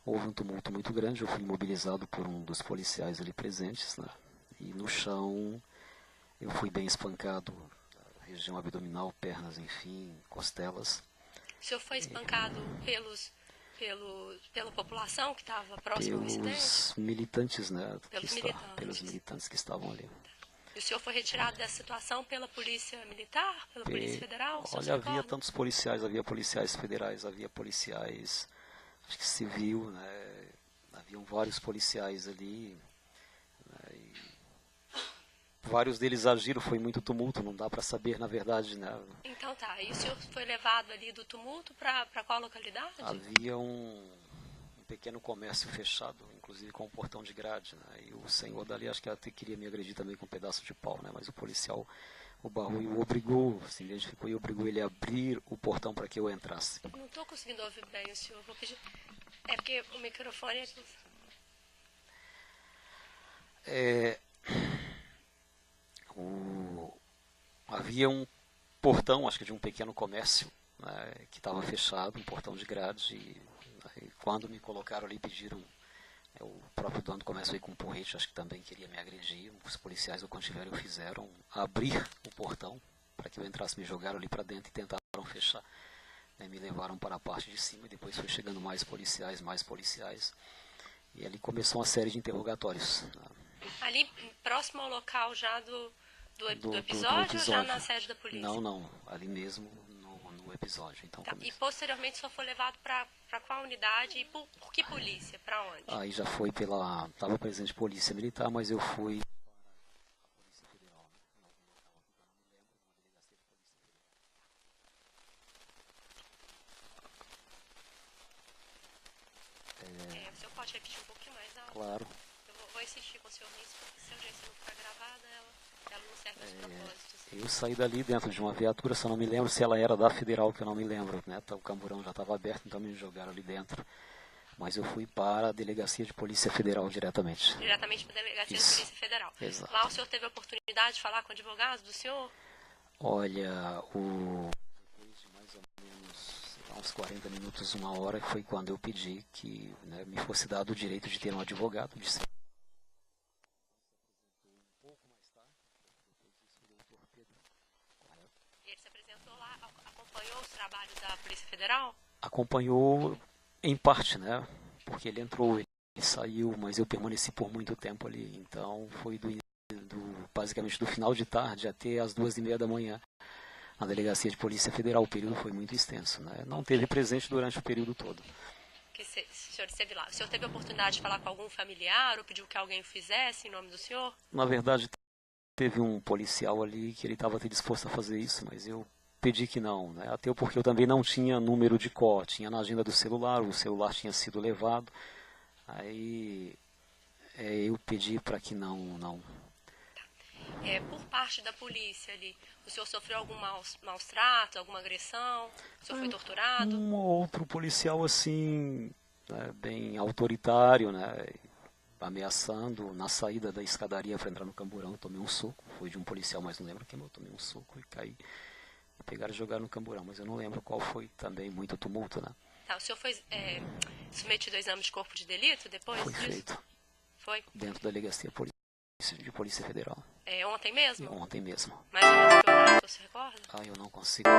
houve um tumulto muito grande. Eu fui imobilizado por um dos policiais ali presentes, né? E no chão eu fui bem espancado, região abdominal, pernas, enfim, costelas. O senhor foi espancado pela população que estava próxima ao incidente? Pelos militantes, né? Pelos militantes que estavam ali. E o senhor foi retirado dessa situação pela polícia militar, pela polícia federal? Olha, havia tantos policiais, havia policiais federais, havia policiais, acho que civil, né? Haviam vários policiais ali, né? E vários deles agiram, foi muito tumulto, não dá para saber na verdade, né? Então tá, e o senhor foi levado ali do tumulto para qual localidade? Havia um pequeno comércio fechado, inclusive com um portão de grade, né? E o senhor dali acho que até queria me agredir também com um pedaço de pau, né? Mas o policial, o barulho o obrigou, se identificou e obrigou ele a abrir o portão para que eu entrasse. Não estou conseguindo ouvir bem o senhor, vou pedir... É porque o microfone... Havia um portão, acho que de um pequeno comércio, né, que estava fechado, um portão de grade, e quando me colocaram ali, pediram, o próprio dono do comércio veio com um porrete, acho que também queria me agredir, os policiais, quando tiveram, fizeram abrir o portão para que eu entrasse, me jogaram ali para dentro e tentaram fechar, né, me levaram para a parte de cima e depois foi chegando mais policiais, e ali começou uma série de interrogatórios. Né. Ali próximo ao local já do episódio ou já na sede da polícia? Não, ali mesmo no episódio. Então, tá. E posteriormente só foi levado para qual unidade e por que polícia? Para onde? Aí já foi estava presente polícia militar, mas eu fui para a Polícia Federal. O senhor pode repetir um pouquinho mais alto? Claro. Eu vou insistir com o senhor nisso, porque se a audiência não ficar gravada, ela não serve aos propósitos. Eu saí dali dentro de uma viatura, se eu não me lembro se ela era da Federal, que eu não me lembro, né? O camburão já estava aberto, então me jogaram ali dentro. Mas eu fui para a Delegacia de Polícia Federal diretamente. Diretamente para a Delegacia de Polícia Federal. Exato. Lá o senhor teve a oportunidade de falar com o advogado do senhor? Olha, o mais ou menos, sei lá, uns 40 minutos, uma hora, foi quando eu pedi que, né, me fosse dado o direito de ter um advogado, de ser um pouco mais tarde, depois disso, o doutor Pedro. E ele se apresentou lá, acompanhou os trabalhos da Polícia Federal? Acompanhou em parte, né? Porque ele entrou, ele saiu, mas eu permaneci por muito tempo ali. Então foi basicamente do final de tarde até as 2:30 da manhã na Delegacia de Polícia Federal. O período foi muito extenso, né? Não teve presente durante o período todo. O senhor esteve lá. O senhor teve a oportunidade de falar com algum familiar ou pediu que alguém o fizesse em nome do senhor? Na verdade, teve um policial ali que ele estava até disposto a fazer isso, mas eu pedi que não, né? Até porque eu também não tinha número de COR, tinha na agenda do celular, o celular tinha sido levado, aí eu pedi para que não. Por parte da polícia ali, o senhor sofreu algum maus trato, alguma agressão? O senhor foi torturado? Um outro policial assim, né, bem autoritário, né, ameaçando na saída da escadaria para entrar no camburão. Eu tomei um soco, foi de um policial, mas não lembro quem, eu tomei um soco e caí. Pegaram e jogaram no camburão, mas eu não lembro qual foi também, muito tumulto, né? Tá, o senhor foi submetido ao exame de corpo de delito depois Foi disso? feito. Foi? Dentro da Delegacia de Polícia Federal. Ontem mesmo? Ontem mesmo. Mais ou menos que horário você recorda? Eu não consigo.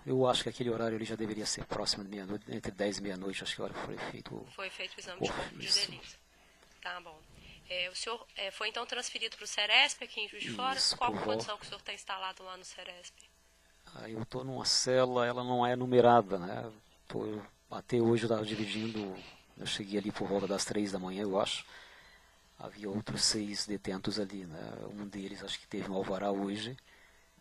Eu acho que aquele horário ele já deveria ser próximo de meia-noite, entre 10 e meia-noite, acho que a hora foi feito. Foi feito o exame de corpo de delito. Tá bom. O senhor foi então transferido para o Ceresp aqui em Juiz de Fora? Qual a condição que o senhor está instalado lá no Ceresp? Eu estou numa cela, ela não é numerada, né? Até hoje eu estava dividindo, eu cheguei ali por volta das 3 da manhã, eu acho. Havia outros 6 detentos ali, né? Um deles acho que teve um alvará hoje,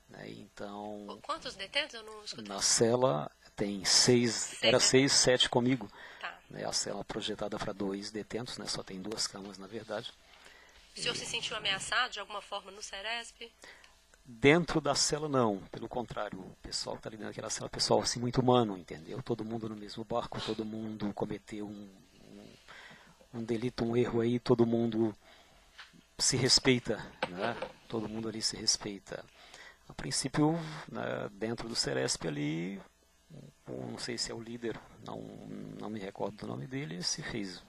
né? Então... Quantos detentos? Eu não escutei. Na cela tem 6, era 6, 7 comigo. Tá. Né? A cela projetada para 2 detentos, né? Só tem 2 camas na verdade. O senhor se sentiu ameaçado de alguma forma no Ceresp? Dentro da cela não, pelo contrário, o pessoal que está ali dentro daquela cela é um pessoal assim, muito humano, entendeu? Todo mundo no mesmo barco, todo mundo cometeu um delito, um erro aí, todo mundo se respeita, né? Todo mundo ali se respeita. A princípio, né, dentro do Ceresp ali, não sei se é o líder, não me recordo do nome dele, se fez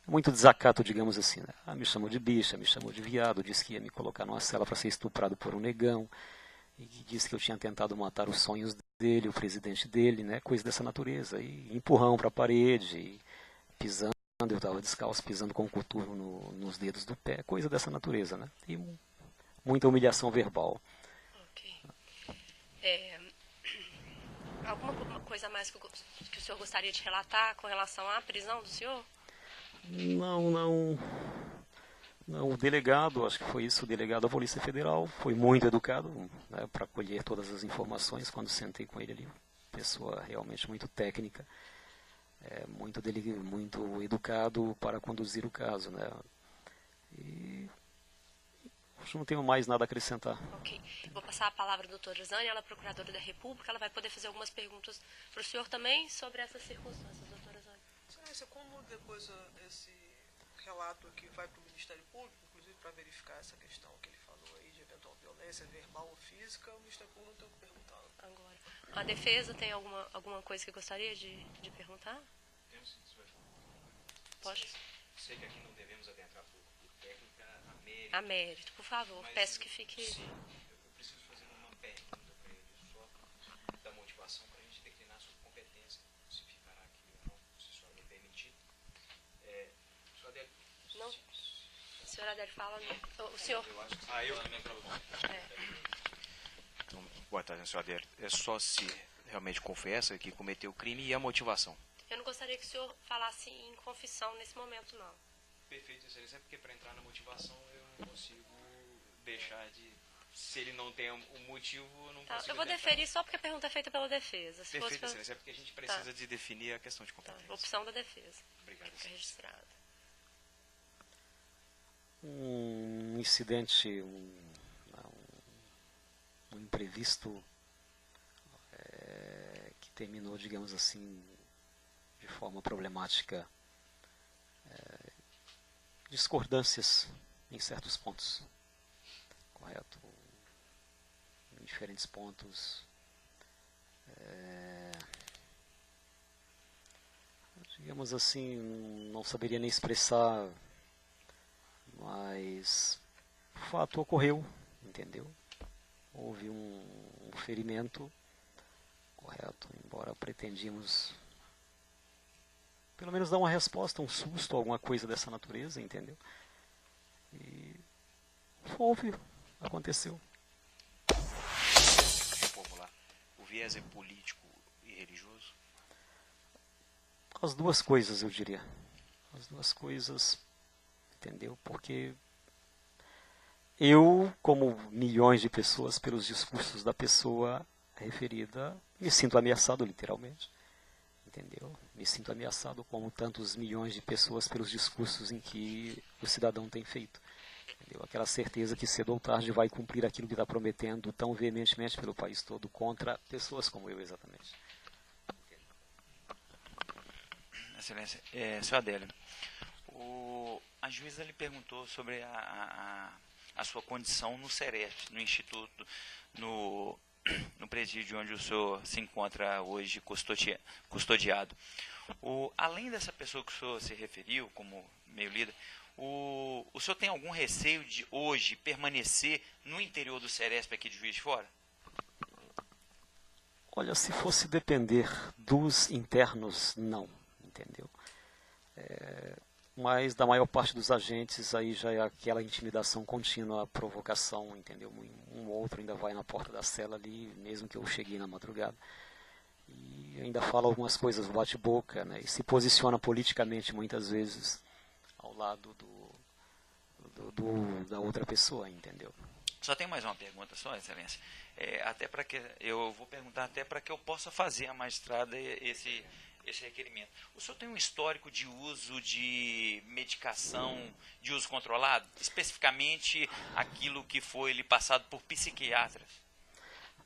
muito desacato, digamos assim, né? Me chamou de bicha, me chamou de viado, disse que ia me colocar numa cela para ser estuprado por um negão, e disse que eu tinha tentado matar os sonhos dele, o presidente dele, né? Coisa dessa natureza, e empurrão para a parede, e pisando, eu estava descalço, pisando com o coturno nos dedos do pé, coisa dessa natureza, né? E muita humilhação verbal. Ok. Alguma coisa mais que o senhor gostaria de relatar com relação à prisão do senhor? Não, o delegado, acho que foi isso, o delegado da Polícia Federal, foi muito educado, né, para colher todas as informações quando sentei com ele ali. Pessoa realmente muito técnica, muito educado para conduzir o caso, né. E acho que não tenho mais nada a acrescentar. Ok. Vou passar a palavra à doutora Zane, ela é procuradora da República, ela vai poder fazer algumas perguntas para o senhor também sobre essas circunstâncias, doutora Zane. Excelência, como depois esse relato aqui vai para o Ministério Público, inclusive para verificar essa questão que ele falou aí de eventual violência verbal ou física, o Ministério Público não tem o que perguntar. Agora, a defesa tem alguma coisa que gostaria de perguntar? Temos sim, senhor. Pode. Sei que aqui não devemos adentrar por técnica a mérito, por favor, mas peço que fique... Sim, eu preciso fazer uma pergunta para ele só da motivação para a gente declinar sua competência, se ficará aqui ou não, se a senhora me permitir. Senhor Adélio. Não. A senhora Adélio fala, não. O senhor... Eu acho que Então, boa tarde, senhor Adélio. É só se realmente confessa que cometeu o crime e a motivação. Eu não gostaria que o senhor falasse em confissão nesse momento, não. Perfeito, excelência. É porque para entrar na motivação eu não consigo deixar de... Se ele não tem um motivo, eu não consigo... Eu vou deferir só porque a pergunta é feita pela defesa. Se Perfeito, fosse excelência. É porque a gente precisa de definir a questão de competência. Opção da defesa. Obrigado. Fica registrado. Um incidente, um imprevisto que terminou, digamos assim, de forma problemática, discordâncias em certos pontos, correto? Em diferentes pontos, Digamos assim, não saberia nem expressar, mas o fato ocorreu, entendeu? Houve um ferimento, correto, embora pretendíamos pelo menos dar uma resposta, um susto, alguma coisa dessa natureza, entendeu? E houve, aconteceu. Deixa eu formular. O viés é político e religioso? As duas coisas, eu diria. As duas coisas, entendeu? Porque eu, como milhões de pessoas, pelos discursos da pessoa referida, me sinto ameaçado, literalmente. Entendeu? Me sinto ameaçado como tantos milhões de pessoas pelos discursos em que o cidadão tem feito. Entendeu? Aquela certeza que cedo ou tarde vai cumprir aquilo que está prometendo tão veementemente pelo país todo contra pessoas como eu, exatamente. Excelência, senhor Adélio, a juíza lhe perguntou sobre a sua condição no Sereste, no Instituto, no presídio onde o senhor se encontra hoje custodiado. Além dessa pessoa que o senhor se referiu como meio líder, o senhor tem algum receio de hoje permanecer no interior do Seresp aqui de Juiz de Fora? Olha, se fosse depender dos internos, não, entendeu? Mas da maior parte dos agentes aí já é aquela intimidação contínua, a provocação, entendeu? Um ou outro ainda vai na porta da cela ali, mesmo que eu cheguei na madrugada. E ainda fala algumas coisas, bate-boca, né? E se posiciona politicamente muitas vezes ao lado da outra pessoa, entendeu? Só tem mais uma pergunta, só, Excelência. Até para que eu vou perguntar até para que eu possa fazer à magistrada esse requerimento. O senhor tem um histórico de uso de medicação de uso controlado? Especificamente aquilo que foi lhe passado por psiquiatras?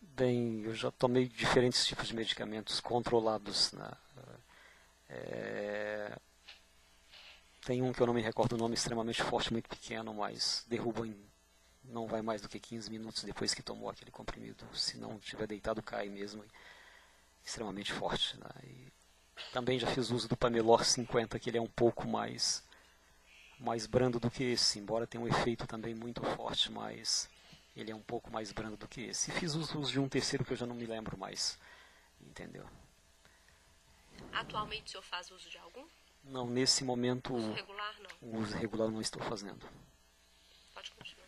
Bem, eu já tomei diferentes tipos de medicamentos controlados, né? Tem um que eu não me recordo o nome, extremamente forte, muito pequeno, mas derruba não vai mais do que 15 minutos depois que tomou aquele comprimido. Se não tiver deitado, cai mesmo. Extremamente forte, né? E também já fiz uso do Pamelor 50, que ele é um pouco mais brando do que esse, embora tenha um efeito também muito forte, mas ele é um pouco mais brando do que esse. E fiz uso de um terceiro que eu já não me lembro mais, entendeu? Atualmente o senhor faz uso de algum? Não, nesse momento, uso regular não. O uso regular não estou fazendo. Pode continuar.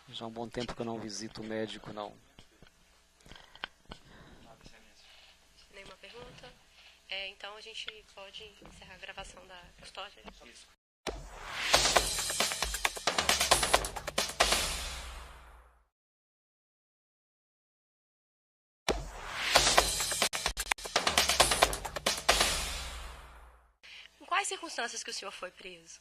Já há um bom tempo que eu não visito o médico, não. Nenhuma pergunta? Então a gente pode encerrar a gravação da custódia. Isso. Em quais circunstâncias que o senhor foi preso?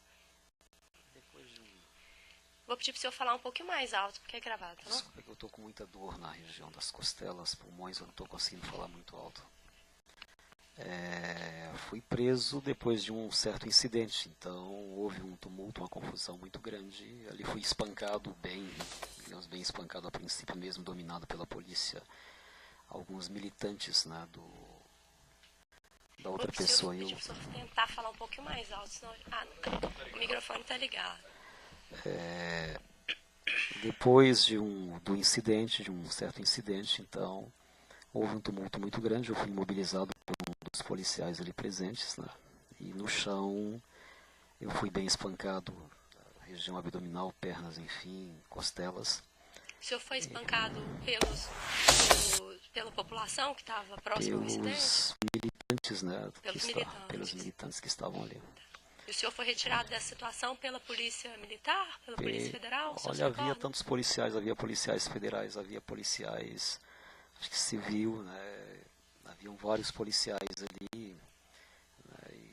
Vou pedir para o senhor falar um pouquinho mais alto, porque é gravado, tá bom? Desculpa, eu estou com muita dor na região das costelas, pulmões, eu não estou conseguindo falar muito alto. Fui preso depois de um certo incidente, então houve um tumulto, uma confusão muito grande. Ali fui espancado bem espancado a princípio mesmo, dominado pela polícia. Alguns militantes, né, da outra pessoa. Eu vou tentar falar um pouquinho mais alto, senão o microfone está ligado. Depois do incidente, de um certo incidente, então houve um tumulto muito grande. Eu fui imobilizado por um dos policiais ali presentes, né? E no chão eu fui bem espancado, região abdominal, pernas, enfim, costelas. O senhor foi espancado pela população que estava próximo ao incidente? Pelos militantes, né? Pelos militantes que estavam ali. E o senhor foi retirado dessa situação pela polícia militar, pela polícia federal? Olha, havia tantos policiais, havia policiais federais, havia policiais, acho que civil, né? Haviam vários policiais ali, né? E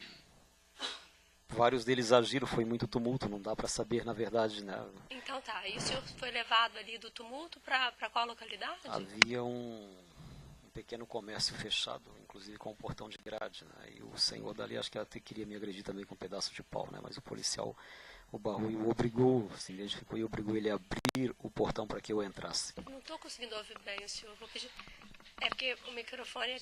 vários deles agiram, foi muito tumulto, não dá para saber na verdade, né? Então tá, e o senhor foi levado ali do tumulto para qual localidade? Havia um pequeno comércio fechado, inclusive com um portão de grade, né? E o senhor dali acho que até queria me agredir também com um pedaço de pau, né? Mas o policial o barrou e o obrigou, se identificou e obrigou ele a abrir o portão para que eu entrasse. Não estou conseguindo ouvir bem o senhor. Vou pedir. É porque o microfone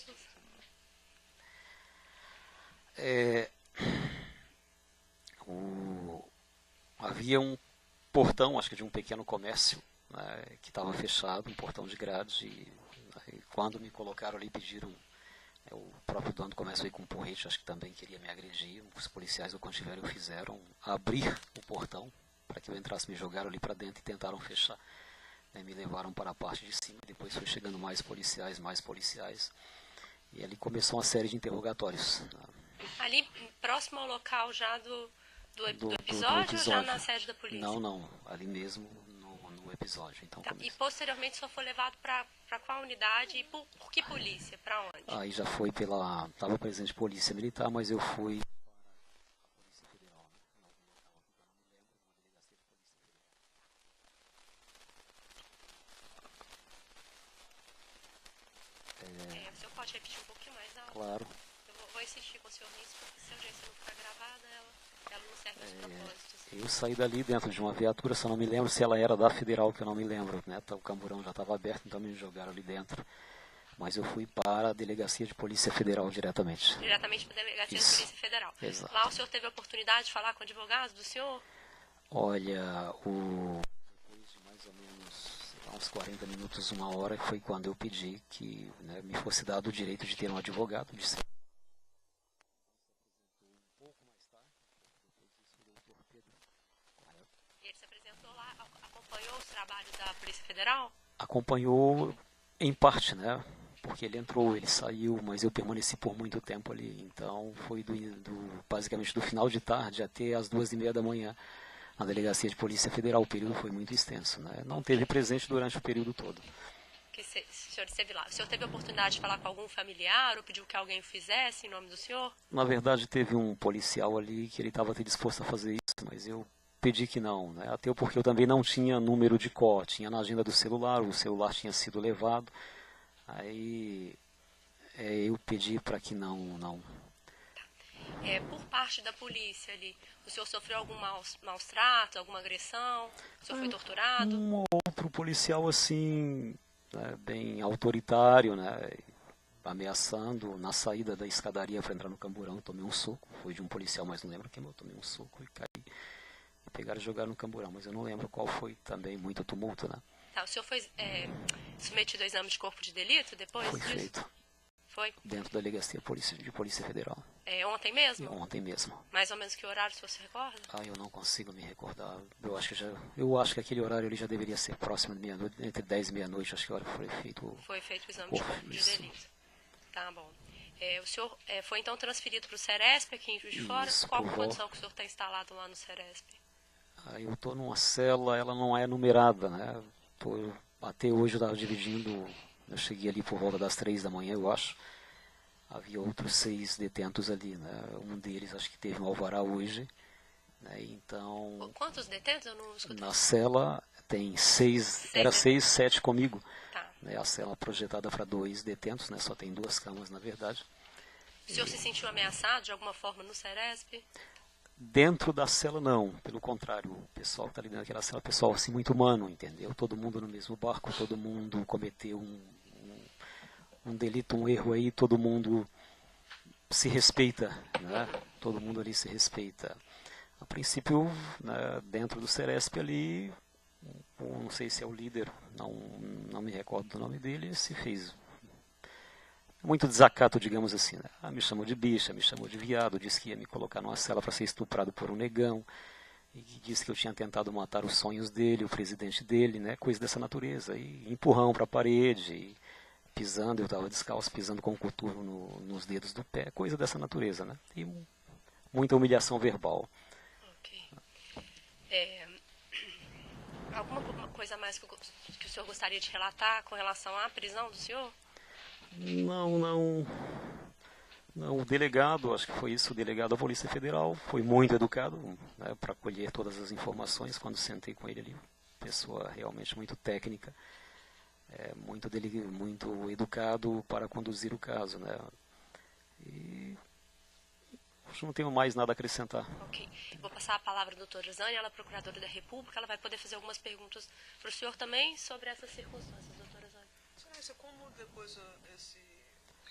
havia um portão, acho que de um pequeno comércio, né, que estava fechado, um portão de grade, e quando me colocaram ali, pediram, o próprio dono do comércio veio com um porrete, acho que também queria me agredir, os policiais o contiveram fizeram abrir o portão para que eu entrasse, me jogaram ali para dentro e tentaram fechar, né, me levaram para a parte de cima, depois foi chegando mais policiais, e ali começou uma série de interrogatórios. Ali próximo ao local já do episódio, ou já na sede da polícia? Não, ali mesmo no episódio. Então, tá. E posteriormente só foi levado para qual unidade e por que polícia? Para onde? Aí já foi estava presente polícia militar, mas eu fui para a Polícia Federal, né? O senhor pode repetir um pouquinho mais alto? Claro. Eu vou insistir com o senhor nisso, porque se a audiência não ficar gravada, ela não serve aos propósitos. Eu saí dali dentro de uma viatura, só não me lembro se ela era da Federal, que eu não me lembro, né? O camburão já estava aberto, então me jogaram ali dentro. Mas eu fui para a Delegacia de Polícia Federal diretamente. Diretamente para a Delegacia de Polícia Federal. Exato. Lá o senhor teve a oportunidade de falar com o advogado do senhor? Olha, depois de mais ou menos uns 40 minutos, uma hora, foi quando eu pedi que, né, me fosse dado o direito de ter um advogado. Disse. E ele se apresentou lá, acompanhou os trabalhos da Polícia Federal? Acompanhou em parte, né? Porque ele entrou, ele saiu, mas eu permaneci por muito tempo ali. Então foi basicamente do final de tarde até as 2:30 da manhã na Delegacia de Polícia Federal. O período foi muito extenso, né? Não teve presente durante o período todo. O senhor esteve lá. O senhor teve a oportunidade de falar com algum familiar ou pediu que alguém o fizesse em nome do senhor? Na verdade, teve um policial ali que ele estava até disposto a fazer isso, mas eu pedi que não, né? Até porque eu também não tinha número de cor, tinha na agenda do celular, o celular tinha sido levado. Aí eu pedi para que não. Por parte da polícia ali, o senhor sofreu algum maus tratos, alguma agressão? O senhor foi torturado? Um ou outro policial assim, né, bem autoritário, né, ameaçando. Na saída da escadaria para entrar no camburão, eu tomei um soco. Foi de um policial, mas não lembro quem, eu tomei um soco e caí. E pegaram e jogaram no camburão, mas eu não lembro qual foi também, muito tumulto, né? Tá, o senhor foi submetido ao exame de corpo de delito depois disso? Foi feito. Foi? Dentro da Delegacia de Polícia Federal. Ontem mesmo? Ontem mesmo. Mais ou menos que horário, se você recorda? Eu não consigo me recordar. Eu acho que aquele horário ali já deveria ser próximo de meia-noite, entre 10 e meia-noite, acho que a hora foi feito. Foi feito o exame de corpo de delito. Tá bom. O senhor foi então transferido para o Ceresp aqui em Juiz de Fora? Qual a condição que o senhor está instalado lá no Ceresp? Eu estou numa cela, ela não é numerada, né? Até hoje eu estava dividindo, eu cheguei ali por volta das 3 da manhã, eu acho. Havia outros 6 detentos ali, né? Um deles acho que teve um alvará hoje, né? Então... Quantos detentos? Eu não escutei. Na cela tem 6, era 6, 7 comigo. Tá. Né? A cela projetada para 2 detentos, né? Só tem 2 camas na verdade. O senhor se sentiu ameaçado de alguma forma no Ceresp? Dentro da cela não, pelo contrário, o pessoal que está ali dentro daquela cela é pessoal assim, muito humano, entendeu? Todo mundo no mesmo barco, todo mundo cometeu um delito, um erro aí, todo mundo se respeita, né? Todo mundo ali se respeita. A princípio, né, dentro do Ceresp ali, não sei se é o líder, não me recordo do nome dele, se fez muito desacato, digamos assim, né? Me chamou de bicha, me chamou de viado, disse que ia me colocar numa cela para ser estuprado por um negão, e disse que eu tinha tentado matar os sonhos dele, o presidente dele, né? Coisa dessa natureza, e empurrão para a parede, e pisando, eu estava descalço, pisando com o coturno nos dedos do pé, coisa dessa natureza, né? E muita humilhação verbal. Ok. Alguma coisa mais que o senhor gostaria de relatar com relação à prisão do senhor? Não, o delegado, acho que foi isso, o delegado da Polícia Federal, foi muito educado, né, para colher todas as informações quando sentei com ele ali. Pessoa realmente muito técnica, muito educado para conduzir o caso, né. E não tenho mais nada a acrescentar. Ok. Vou passar a palavra à doutora Zânia, ela é procuradora da República, ela vai poder fazer algumas perguntas para o senhor também sobre essas circunstâncias, doutora Zânia. Excelência, como depois esse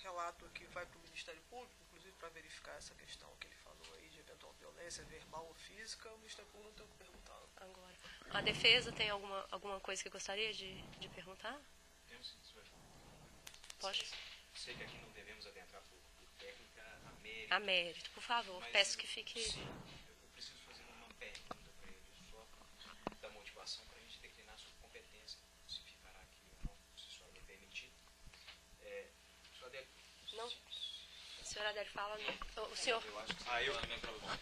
relato aqui vai para o Ministério Público, inclusive para verificar essa questão que ele falou aí de eventual violência verbal ou física, o Ministério Público não tem o que perguntar. Agora, a defesa tem alguma coisa que gostaria de perguntar? Temos sim, senhor. Pode. Sei que aqui não devemos adentrar por técnica A mérito, por favor. mas Peço que fique... Sim, eu preciso fazer uma pergunta para ele só da motivação para a gente declinar sua competência, se ficará aqui ou não, se a senhora me permitir. Senhor Adélio. Não. A senhora Adélio fala... O senhor... Eu acho que... eu no microfone.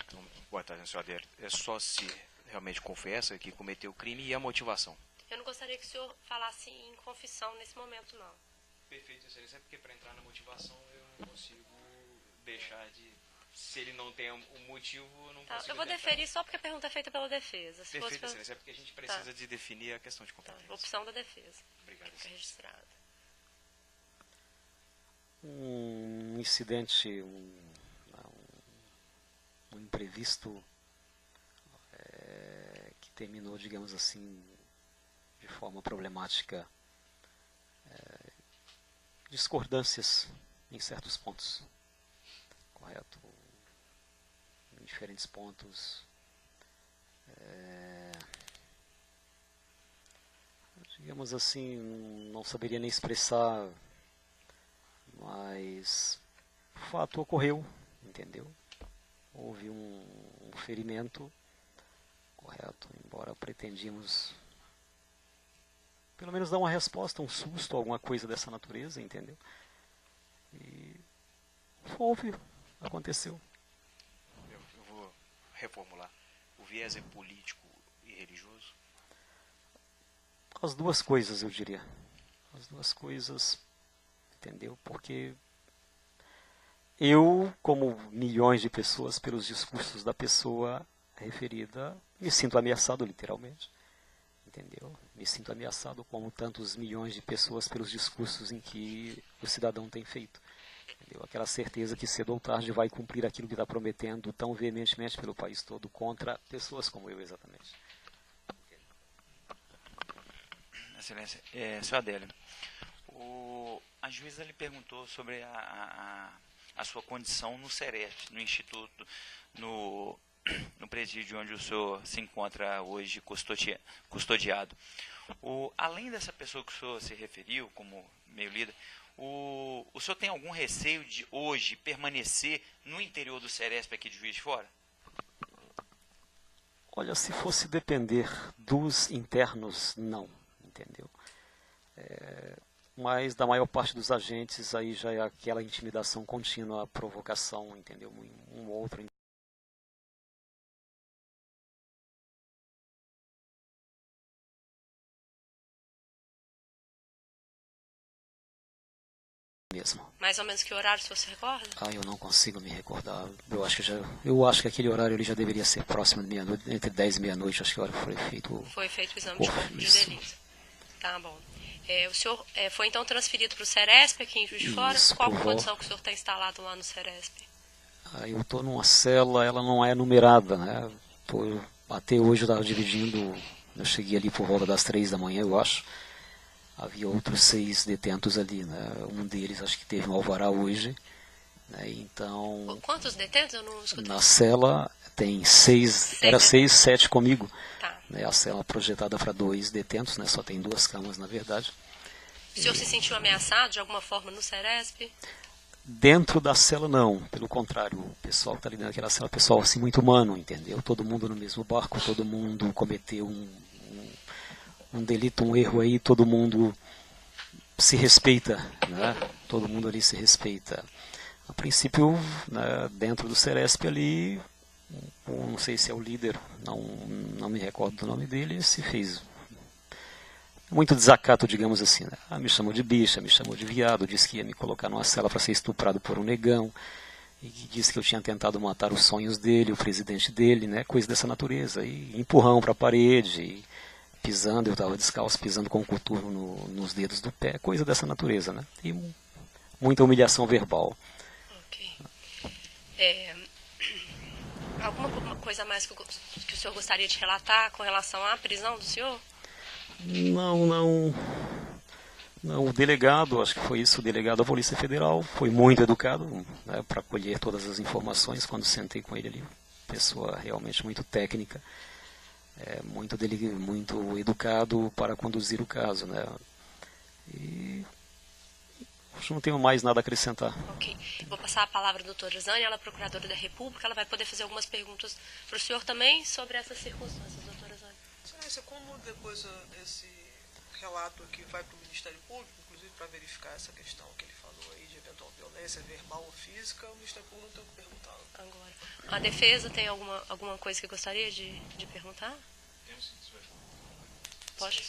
Então, boa tarde, senhor Adélio. É só se realmente confessa que cometeu o crime e a motivação. Eu não gostaria que o senhor falasse em confissão nesse momento, não. Perfeito, excelência. É porque para entrar na motivação eu não consigo deixar de... Se ele não tem um motivo, eu não consigo... Eu vou deferir só porque a pergunta é feita pela defesa. Se Perfeito, fosse excelência. É porque a gente precisa de definir a questão de competência. opção da defesa. Obrigado, Fica registrado. Um incidente, um imprevisto que terminou, digamos assim, de forma problemática, discordâncias em certos pontos, correto? Em diferentes pontos, digamos assim, não saberia nem expressar, mas o fato ocorreu, entendeu? Houve um ferimento, correto, embora pretendíamos pelo menos dar uma resposta, um susto, alguma coisa dessa natureza, entendeu? E houve, aconteceu. Eu vou reformular. O viés é político e religioso? As duas coisas, eu diria. As duas coisas, entendeu? Porque eu, como milhões de pessoas, pelos discursos da pessoa referida, me sinto ameaçado, literalmente. Entendeu? Me sinto ameaçado como tantos milhões de pessoas pelos discursos em que o cidadão tem feito. Entendeu? Aquela certeza que cedo ou tarde vai cumprir aquilo que está prometendo tão veementemente pelo país todo contra pessoas como eu, exatamente. Excelência, senhor Adélio, a juíza lhe perguntou sobre a sua condição no Sereste, no Instituto, no presídio onde o senhor se encontra hoje custodiado. Além dessa pessoa que o senhor se referiu como meio líder, o senhor tem algum receio de hoje permanecer no interior do Seresp aqui de Juiz de Fora? Olha, se fosse depender dos internos, não, entendeu? Mas da maior parte dos agentes aí já é aquela intimidação contínua, a provocação, entendeu? Um ou outro mesmo. Mais ou menos que horário, se você recorda? Eu não consigo me recordar. Eu acho que aquele horário ele já deveria ser próximo de meia-noite, entre 10 e meia-noite, acho que a hora foi feito. Foi feito o exame de corpo de delito. Tá bom. O senhor foi então transferido para o Seresp aqui em Juiz de Fora? Qual a condição que o senhor está instalado lá no Seresp? Eu estou numa cela, ela não é numerada, né? Até hoje eu estava dividindo, eu cheguei ali por volta das 3 da manhã, eu acho. Havia outros 6 detentos ali, né? Um deles acho que teve um alvará hoje, né? Então... Quantos detentos? Eu não escutei. Na cela tem 6, era 6, 7 comigo. Tá. Né? A cela projetada para 2 detentos, né? Só tem 2 camas na verdade. O senhor se sentiu ameaçado de alguma forma no Seresp? Dentro da cela não, pelo contrário, o pessoal que está ali dentro daquela cela é pessoal assim, muito humano, entendeu? Todo mundo no mesmo barco, todo mundo cometeu um delito, um erro aí, todo mundo se respeita, né? Todo mundo ali se respeita. A princípio, né, dentro do Seresp ali, não sei se é o líder, não me recordo do nome dele, se fez muito desacato, digamos assim, né? Me chamou de bicha, me chamou de viado, disse que ia me colocar numa cela para ser estuprado por um negão, e que disse que eu tinha tentado matar os sonhos dele, o presidente dele, né, coisa dessa natureza, e empurrão para a parede, e pisando, eu estava descalço, pisando com o coturno nos dedos do pé, coisa dessa natureza, né, e muita humilhação verbal. Ok. Alguma coisa mais que o senhor gostaria de relatar com relação à prisão do senhor? Não, o delegado, acho que foi isso, o delegado da Polícia Federal foi muito educado, né, para colher todas as informações quando sentei com ele ali. Pessoa realmente muito técnica, muito educado para conduzir o caso, né. E acho que não tenho mais nada a acrescentar. Ok. Vou passar a palavra à doutora Zânia, ela é procuradora da República, ela vai poder fazer algumas perguntas para o senhor também sobre essas circunstâncias, doutora Zânia. Excelência, como depois esse relato aqui vai para o Ministério Público, inclusive para verificar essa questão que ele falou aí de eventual violência verbal ou física, o Ministério Público não tem o que perguntar. Agora, a defesa tem alguma coisa que gostaria de perguntar? Temos sim, senhor. Pode.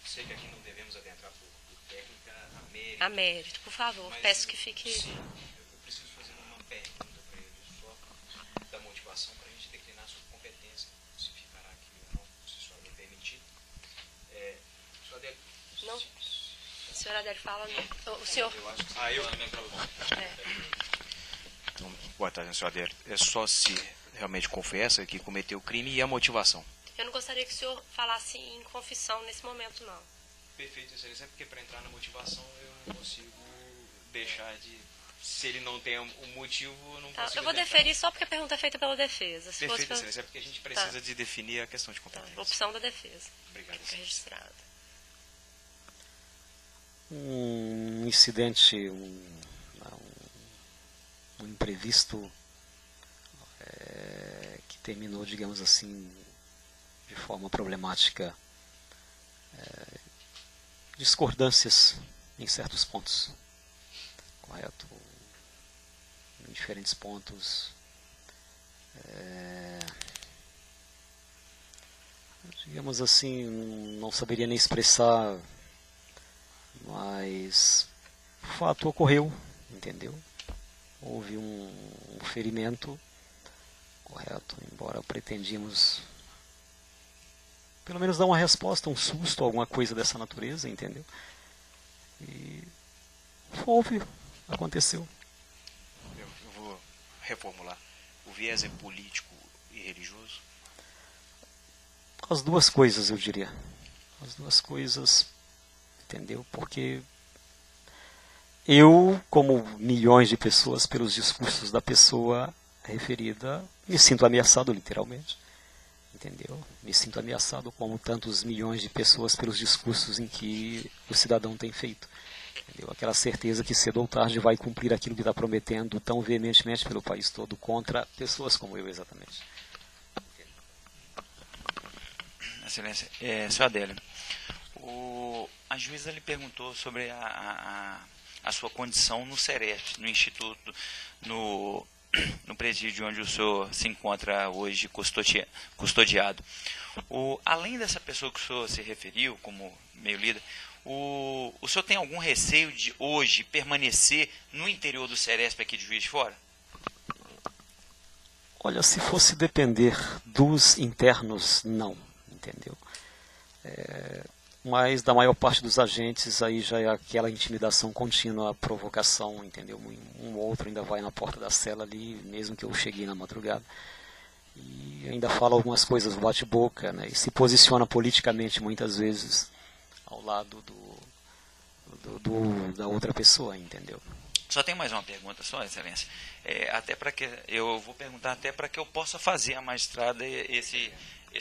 Sei que aqui não devemos adentrar por técnica a mérito. A mérito, por favor. Mas Peço que fique... Sim, eu preciso fazer uma pergunta para ele só da motivação para a gente declinar sua competência, se ficará aqui ou não, se a senhora me permitir. Senhor Adélio. Não. A senhora Adélio fala... O senhor... Eu acho que Então, boa tarde, senhor Adélio. É só se realmente confessa que cometeu o crime e a motivação. Eu não gostaria que o senhor falasse em confissão nesse momento, não. Perfeito, excelência. É porque para entrar na motivação eu não consigo deixar de... Se ele não tem um motivo, eu não consigo... Eu vou deferir só porque a pergunta é feita pela defesa. Se Perfeito, fosse excelência. É porque a gente precisa de definir a questão de competência. opção da defesa. Obrigado, Fica registrado. Um incidente, um imprevisto que terminou, digamos assim, de forma problemática, discordâncias em certos pontos, correto? Em diferentes pontos, digamos assim, não saberia nem expressar, mas o fato ocorreu, entendeu? Houve um ferimento, correto? Embora pretendíamos pelo menos dar uma resposta, um susto, alguma coisa dessa natureza, entendeu? E aconteceu. Eu vou reformular. O viés é político e religioso? As duas coisas, eu diria. As duas coisas, entendeu? Porque eu, como milhões de pessoas, pelos discursos da pessoa referida, me sinto ameaçado, literalmente. Entendeu? Me sinto ameaçado como tantos milhões de pessoas pelos discursos em que o cidadão tem feito. Entendeu? Aquela certeza que cedo ou tarde vai cumprir aquilo que está prometendo tão veementemente pelo país todo contra pessoas como eu, exatamente. Excelência, senhor Adélio, a juíza lhe perguntou sobre a sua condição no SERESP, no Instituto, no presídio onde o senhor se encontra hoje custodiado. Além dessa pessoa que o senhor se referiu como meio líder, o senhor tem algum receio de hoje permanecer no interior do SERESP aqui de Juiz de Fora? Olha, se fosse depender dos internos, não, entendeu? Mas da maior parte dos agentes aí já é aquela intimidação contínua, a provocação, entendeu? Um ou outro ainda vai na porta da cela ali, mesmo que eu cheguei na madrugada, e ainda fala algumas coisas, bate-boca, né? E se posiciona politicamente muitas vezes ao lado da outra pessoa, entendeu? Só tem mais uma pergunta, só, excelência. Até para que eu vou perguntar até para que eu possa fazer a magistrada esse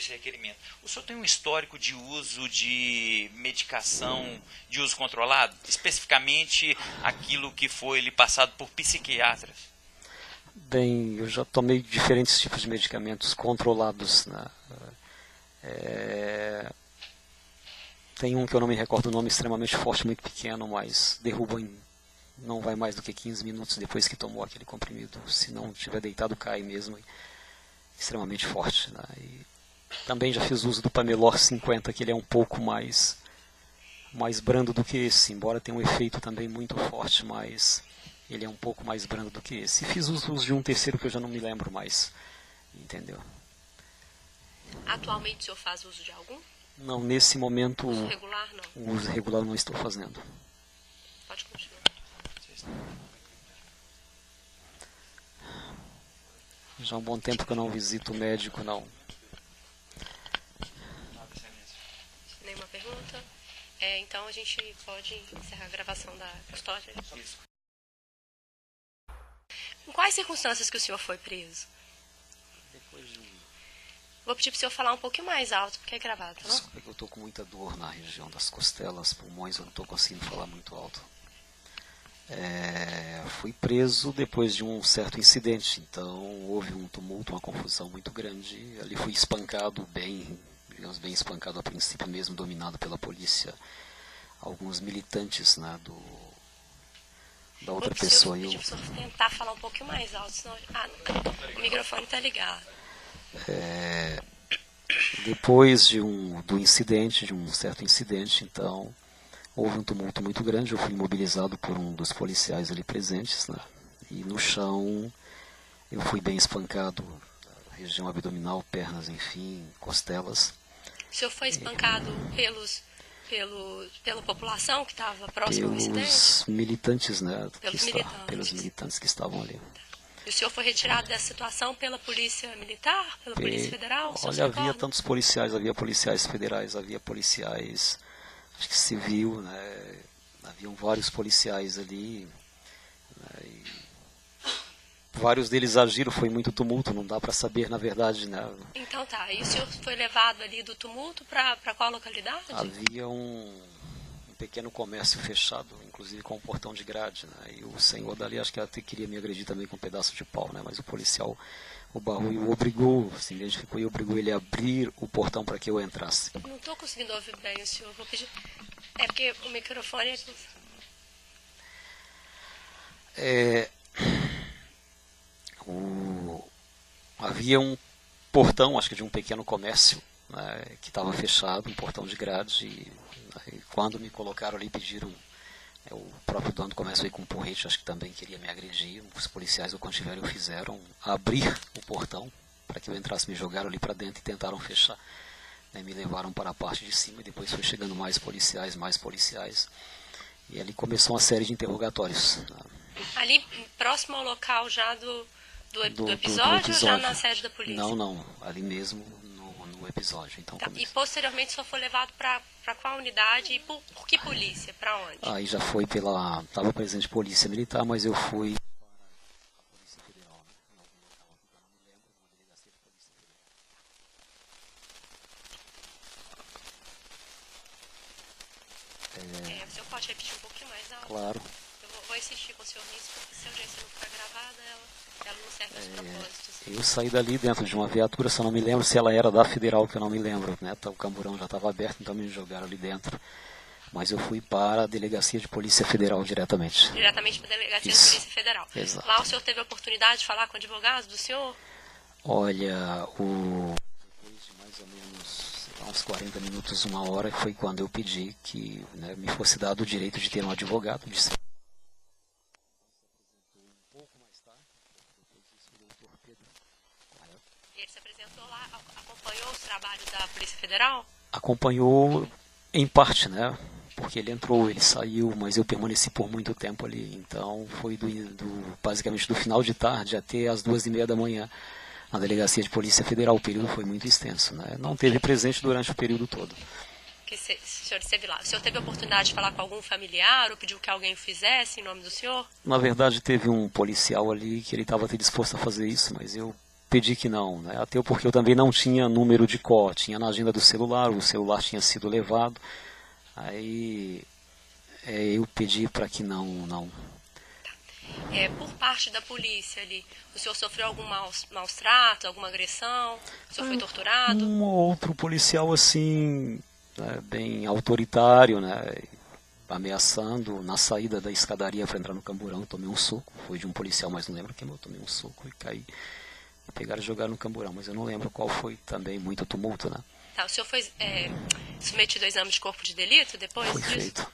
requerimento. O senhor tem um histórico de uso de medicação de uso controlado? Especificamente aquilo que foi lhe passado por psiquiatras? Bem, eu já tomei diferentes tipos de medicamentos controlados, né? Tem um que eu não me recordo o nome, extremamente forte, muito pequeno, mas derruba não vai mais do que 15 minutos depois que tomou aquele comprimido. Se não tiver deitado, cai mesmo. Extremamente forte, né? E também já fiz uso do Pamelor 50, que ele é um pouco mais brando do que esse, embora tenha um efeito também muito forte, mas ele é um pouco mais brando do que esse. Fiz uso de um terceiro que eu já não me lembro mais, entendeu? Atualmente o senhor faz uso de algum? Não, nesse momento, Uso regular, não. o uso regular não estou fazendo. Pode continuar. Já há um bom tempo que eu não visito o médico, não. Nenhuma pergunta? Então a gente pode encerrar a gravação da custódia. Em quais circunstâncias que o senhor foi preso? Depois de um... Vou pedir para o senhor falar um pouquinho mais alto, porque é gravado, tá bom? Desculpa que eu estou com muita dor na região das costelas, pulmões, eu não estou conseguindo falar muito alto. Fui preso depois de um certo incidente, então houve um tumulto, uma confusão muito grande. Ali fui espancado bem, digamos, bem espancado a princípio mesmo, dominado pela polícia. Alguns militantes, né, da outra pessoa. Eu vou tentar falar um pouquinho mais alto, senão o microfone está ligado. Depois do incidente, de um certo incidente, então houve um tumulto muito grande. Eu fui imobilizado por um dos policiais ali presentes, né? E no chão eu fui bem espancado, região abdominal, pernas, enfim, costelas. O senhor foi espancado pela população que estava próxima ao incidente? Pelos militantes, né? Pelos militantes que estavam ali. E o senhor foi retirado dessa situação pela polícia militar, pela polícia federal? Olha, havia tantos policiais, havia policiais federais, havia policiais, acho que civil, né? Haviam vários policiais ali, né? E vários deles agiram, foi muito tumulto, não dá para saber na verdade, né? Então tá, e o senhor foi levado ali do tumulto para qual localidade? Havia um pequeno comércio fechado, inclusive com um portão de grade, né? E o senhor dali acho que até queria me agredir também com um pedaço de pau, né? Mas o policial, o barulho, o obrigou, se identificou e obrigou ele a abrir o portão para que eu entrasse. Não estou conseguindo ouvir bem o senhor, vou pedir... É porque o microfone... Havia um portão, acho que de um pequeno comércio, né, que estava fechado, um portão de grade, e quando me colocaram ali, pediram, o próprio dono do comércio veio com um porrete, acho que também queria me agredir, os policiais, o quanto tiveram, fizeram abrir o portão para que eu entrasse, me jogaram ali para dentro e tentaram fechar, né, me levaram para a parte de cima e depois foi chegando mais policiais, e ali começou uma série de interrogatórios. Né. Ali próximo ao local já do episódio ou já na sede da polícia? Não, ali mesmo no episódio. Então, tá. E posteriormente só foi levado para qual unidade e por que polícia? Para onde? Aí já foi estava presente polícia militar, mas eu fui para a Polícia Federal, né? Em algum local aqui que eu não me lembro, uma delegacia de Polícia Federal. O senhor pode repetir um pouquinho mais alto? Claro. Eu vou insistir com o senhor nisso, porque se a audiência não ficar gravada, ela não serve aos propósitos. Eu saí dali dentro de uma viatura, só não me lembro se ela era da Federal, que eu não me lembro, né? O camburão já estava aberto, então me jogaram ali dentro. Mas eu fui para a Delegacia de Polícia Federal diretamente. Diretamente para a Delegacia de Polícia Federal. Exato. Lá o senhor teve a oportunidade de falar com o advogado do senhor? Olha, depois de mais ou menos uns 40 minutos, uma hora, foi quando eu pedi que, né, me fosse dado o direito de ter um advogado. Ele se apresentou lá, acompanhou os trabalhos da Polícia Federal? Acompanhou em parte, né? Porque ele entrou, ele saiu, mas eu permaneci por muito tempo ali. Então foi basicamente do final de tarde até as 2:30 da manhã na Delegacia de Polícia Federal. O período foi muito extenso, né? Não teve presente durante o período todo. O senhor esteve lá. O senhor teve a oportunidade de falar com algum familiar ou pediu que alguém o fizesse em nome do senhor? Na verdade, teve um policial ali que ele estava até disposto a fazer isso, mas eu pedi que não, né? Até porque eu também não tinha número de COR, tinha na agenda do celular, o celular tinha sido levado. Aí eu pedi para que não. Por parte da polícia ali, o senhor sofreu algum maus tratos, alguma agressão? O senhor foi torturado? Um outro policial assim, né, bem autoritário, né, ameaçando na saída da escadaria para entrar no camburão. Eu tomei um soco, foi de um policial, mas não lembro quem, eu tomei um soco e caí. Pegaram e jogaram no camburão, mas eu não lembro qual foi também, muito tumulto, né? Tá, o senhor foi submetido ao exame de corpo de delito depois disso? Foi feito.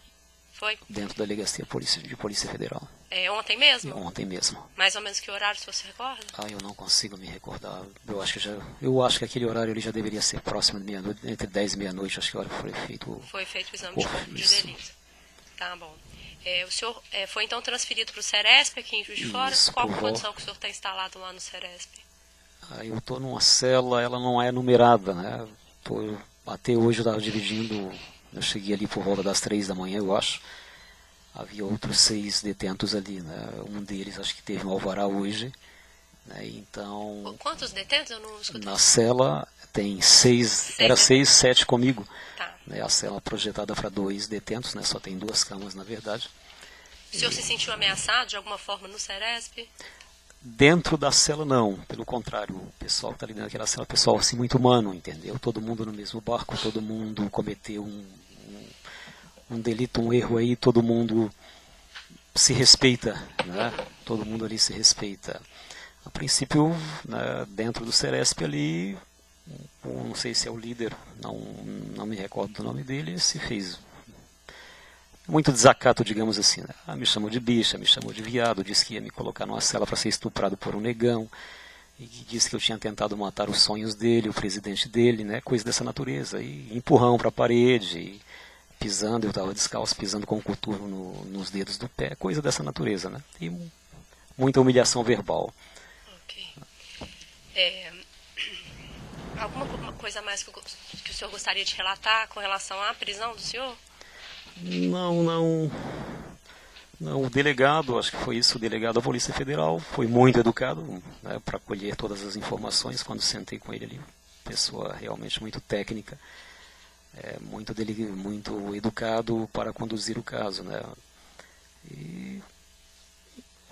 Foi? Dentro da Delegacia de Polícia Federal. Ontem mesmo? Ontem mesmo. Mais ou menos que horário, se você recorda? Eu não consigo me recordar. Eu acho que aquele horário ele já deveria ser próximo de meia-noite, entre 10 e meia-noite, acho que a hora foi feito. Foi feito o exame de corpo de delito. Tá bom. O senhor foi então transferido para o Ceresp aqui em Juiz de Fora? Qual a condição que o senhor está instalado lá no Ceresp? Eu estou numa cela, ela não é numerada, né? Até hoje eu estava dividindo, eu cheguei ali por volta das 3 da manhã, eu acho. Havia outros 6 detentos ali, né? Um deles acho que teve um alvará hoje, né? Então... Quantos detentos? Eu não escutei. Na cela tem 6, era 6, 7 comigo. Tá. Né? A cela projetada para 2 detentos, né? Só tem 2 camas na verdade. O senhor se sentiu ameaçado de alguma forma no Ceresp? Dentro da cela não, pelo contrário, o pessoal que está ali dentro daquela cela é um pessoal assim, muito humano, entendeu? Todo mundo no mesmo barco, todo mundo cometeu um delito, um erro aí, todo mundo se respeita, né? Todo mundo ali se respeita. A princípio, né, dentro do Ceresp ali, não sei se é o líder, não me recordo do nome dele, se fez muito desacato, digamos assim, né? Me chamou de bicha, me chamou de viado, disse que ia me colocar numa cela para ser estuprado por um negão, e disse que eu tinha tentado matar os sonhos dele, o presidente dele, né? Coisa dessa natureza, e empurrão para a parede, e pisando, eu estava descalço, pisando com o coturno nos dedos do pé, coisa dessa natureza, né? E muita humilhação verbal. Ok. Alguma coisa mais que o senhor gostaria de relatar com relação à prisão do senhor? Não, o delegado, acho que foi isso, o delegado da Polícia Federal, foi muito educado, né, para colher todas as informações quando sentei com ele ali. Pessoa realmente muito técnica, muito educado para conduzir o caso, né. E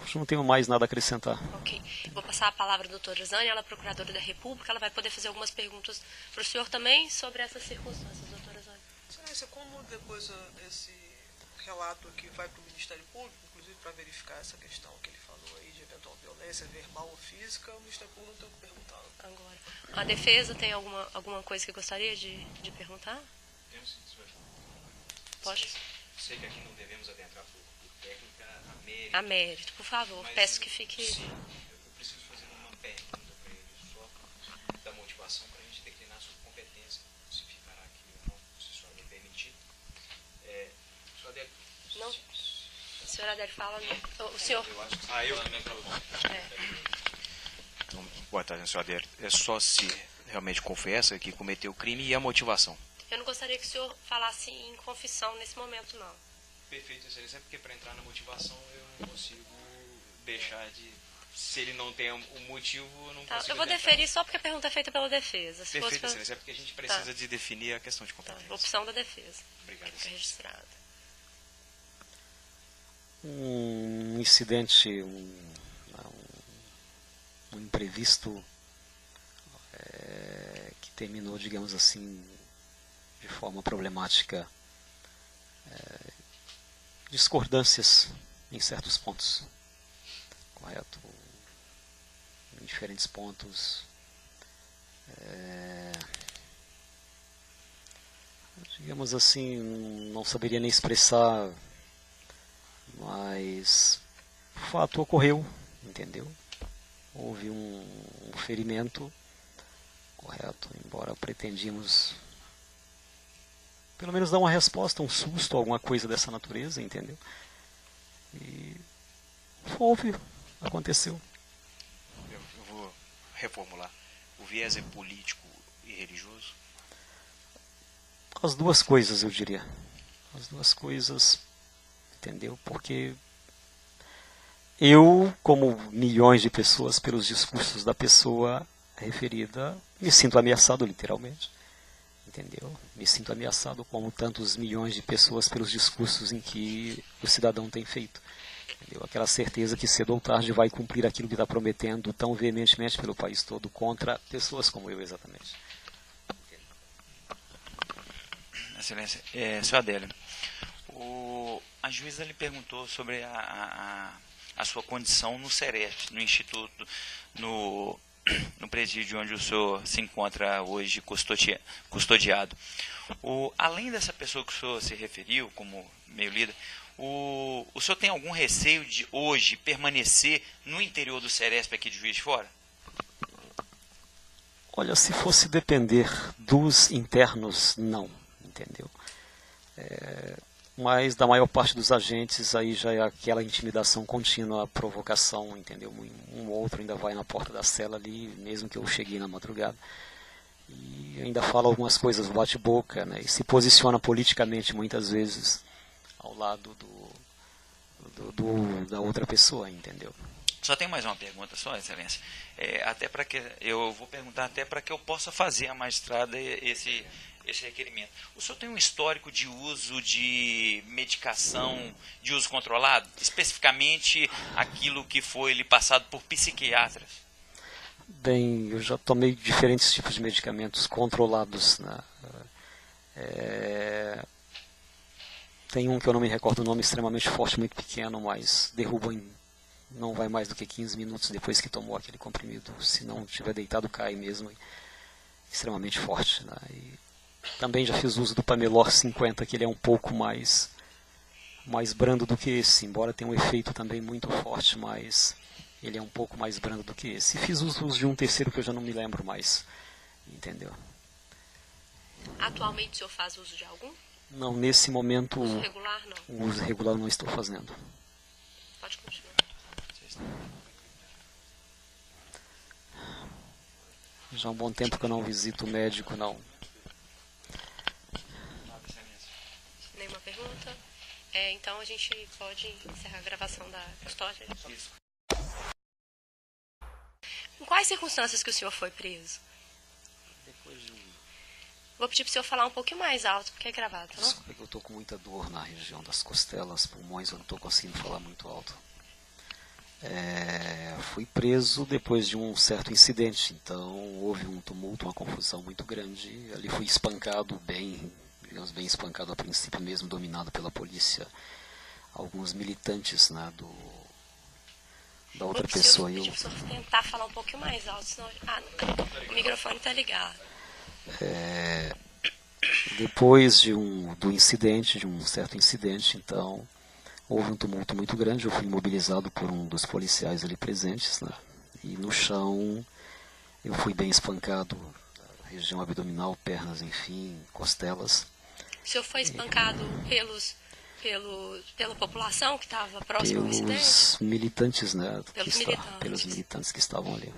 acho que não tenho mais nada a acrescentar. Ok. Vou passar a palavra à doutora Zânia, ela é procuradora da República, ela vai poder fazer algumas perguntas para o senhor também sobre essas circunstâncias, doutora Zânia. Excelência, como depois esse relato aqui vai para o Ministério Público, inclusive para verificar essa questão que ele falou aí de eventual violência verbal ou física, o Ministério Público não tem o que perguntar. Agora, a defesa tem alguma coisa que gostaria de perguntar? Temos sim, senhor. Pode. Sei que aqui não devemos adentrar por técnica a mérito, por favor. Mas, peço que fique... Sim, eu preciso fazer uma pergunta para ele só da motivação para a gente declinar sua competência, se ficará aqui ou não, se a senhora me permitir. Senhor Adélio. Não. A senhora Adélio fala. O senhor. Eu acho que Então, boa tarde, senhor Adélio. É só se realmente confessa que cometeu o crime e a motivação. Eu não gostaria que o senhor falasse em confissão nesse momento, não. Perfeito, excelência, porque para entrar na motivação eu não consigo deixar de... Se ele não tem um motivo, eu não consigo. Eu vou deferir só porque a pergunta é feita pela defesa. Se Perfeito, fosse excelência, é porque a gente precisa de definir a questão de competência. Opção da defesa. Obrigado. Fica registrada. Um incidente, um imprevisto que terminou, digamos assim, de forma problemática, discordâncias em certos pontos, correto? Em diferentes pontos, digamos assim, não saberia nem expressar, mas o fato ocorreu, entendeu? Houve um ferimento, correto? Embora pretendíamos pelo menos dar uma resposta, um susto, alguma coisa dessa natureza, entendeu? E houve, aconteceu. Eu vou reformular. O viés é político e religioso? As duas coisas, eu diria. As duas coisas, entendeu? Porque eu, como milhões de pessoas, pelos discursos da pessoa referida, me sinto ameaçado, literalmente. Entendeu? Me sinto ameaçado como tantos milhões de pessoas pelos discursos em que o cidadão tem feito. Entendeu? Aquela certeza que cedo ou tarde vai cumprir aquilo que está prometendo tão veementemente pelo país todo contra pessoas como eu, exatamente. Excelência, senhor Adélio, a juíza lhe perguntou sobre a sua condição no Ceresp, no Instituto, no presídio onde o senhor se encontra hoje custodiado. Além dessa pessoa que o senhor se referiu como meio líder, O senhor tem algum receio de hoje permanecer no interior do Ceresp aqui de Juiz de Fora? Olha, se fosse depender dos internos, não, entendeu? Mas da maior parte dos agentes aí já é aquela intimidação contínua, a provocação, entendeu? Um ou outro ainda vai na porta da cela ali, mesmo que eu cheguei na madrugada, e ainda fala algumas coisas, bate-boca, né? E se posiciona politicamente muitas vezes ao lado da outra pessoa, entendeu? Só tem mais uma pergunta, só, Excelência. Até para que eu vou perguntar até para que eu possa fazer a magistrada esse requerimento. O senhor tem um histórico de uso de medicação de uso controlado? Especificamente aquilo que foi lhe passado por psiquiatras? Bem, eu já tomei diferentes tipos de medicamentos controlados, né? Tem um que eu não me recordo o nome, extremamente forte, muito pequeno, mas derruba não vai mais do que 15 minutos depois que tomou aquele comprimido. Se não tiver deitado, cai mesmo. Extremamente forte, né? E também já fiz uso do Pamelor 50, que ele é um pouco mais brando do que esse, embora tenha um efeito também muito forte, mas ele é um pouco mais brando do que esse. E fiz uso de um terceiro que eu já não me lembro mais, entendeu? Atualmente o senhor faz uso de algum? Não, nesse momento... Uso regular, não? O uso regular não estou fazendo. Pode continuar. Já há um bom tempo que eu não visito o médico, não. Nenhuma pergunta? Então a gente pode encerrar a gravação da custódia. Isso. Em quais circunstâncias que o senhor foi preso? Depois de Vou pedir para o senhor falar um pouquinho mais alto, porque é gravado, não? Desculpa, eu estou com muita dor na região das costelas, pulmões, eu não estou conseguindo falar muito alto. Fui preso depois de um certo incidente, então houve um tumulto, uma confusão muito grande. Ali fui espancado digamos bem espancado a princípio mesmo, dominado pela polícia. Alguns militantes, né, da outra pessoa. Eu vou pedir para o senhor tentar falar um pouquinho mais alto, senão o microfone está ligado. Depois do incidente, de um certo incidente, então houve um tumulto muito grande. Eu fui imobilizado por um dos policiais ali presentes, né? E no chão eu fui bem espancado, região abdominal, pernas, enfim, costelas. O senhor foi espancado pela população que estava próxima ao incidente? Pelos militantes, né? Pelos militantes que estavam ali.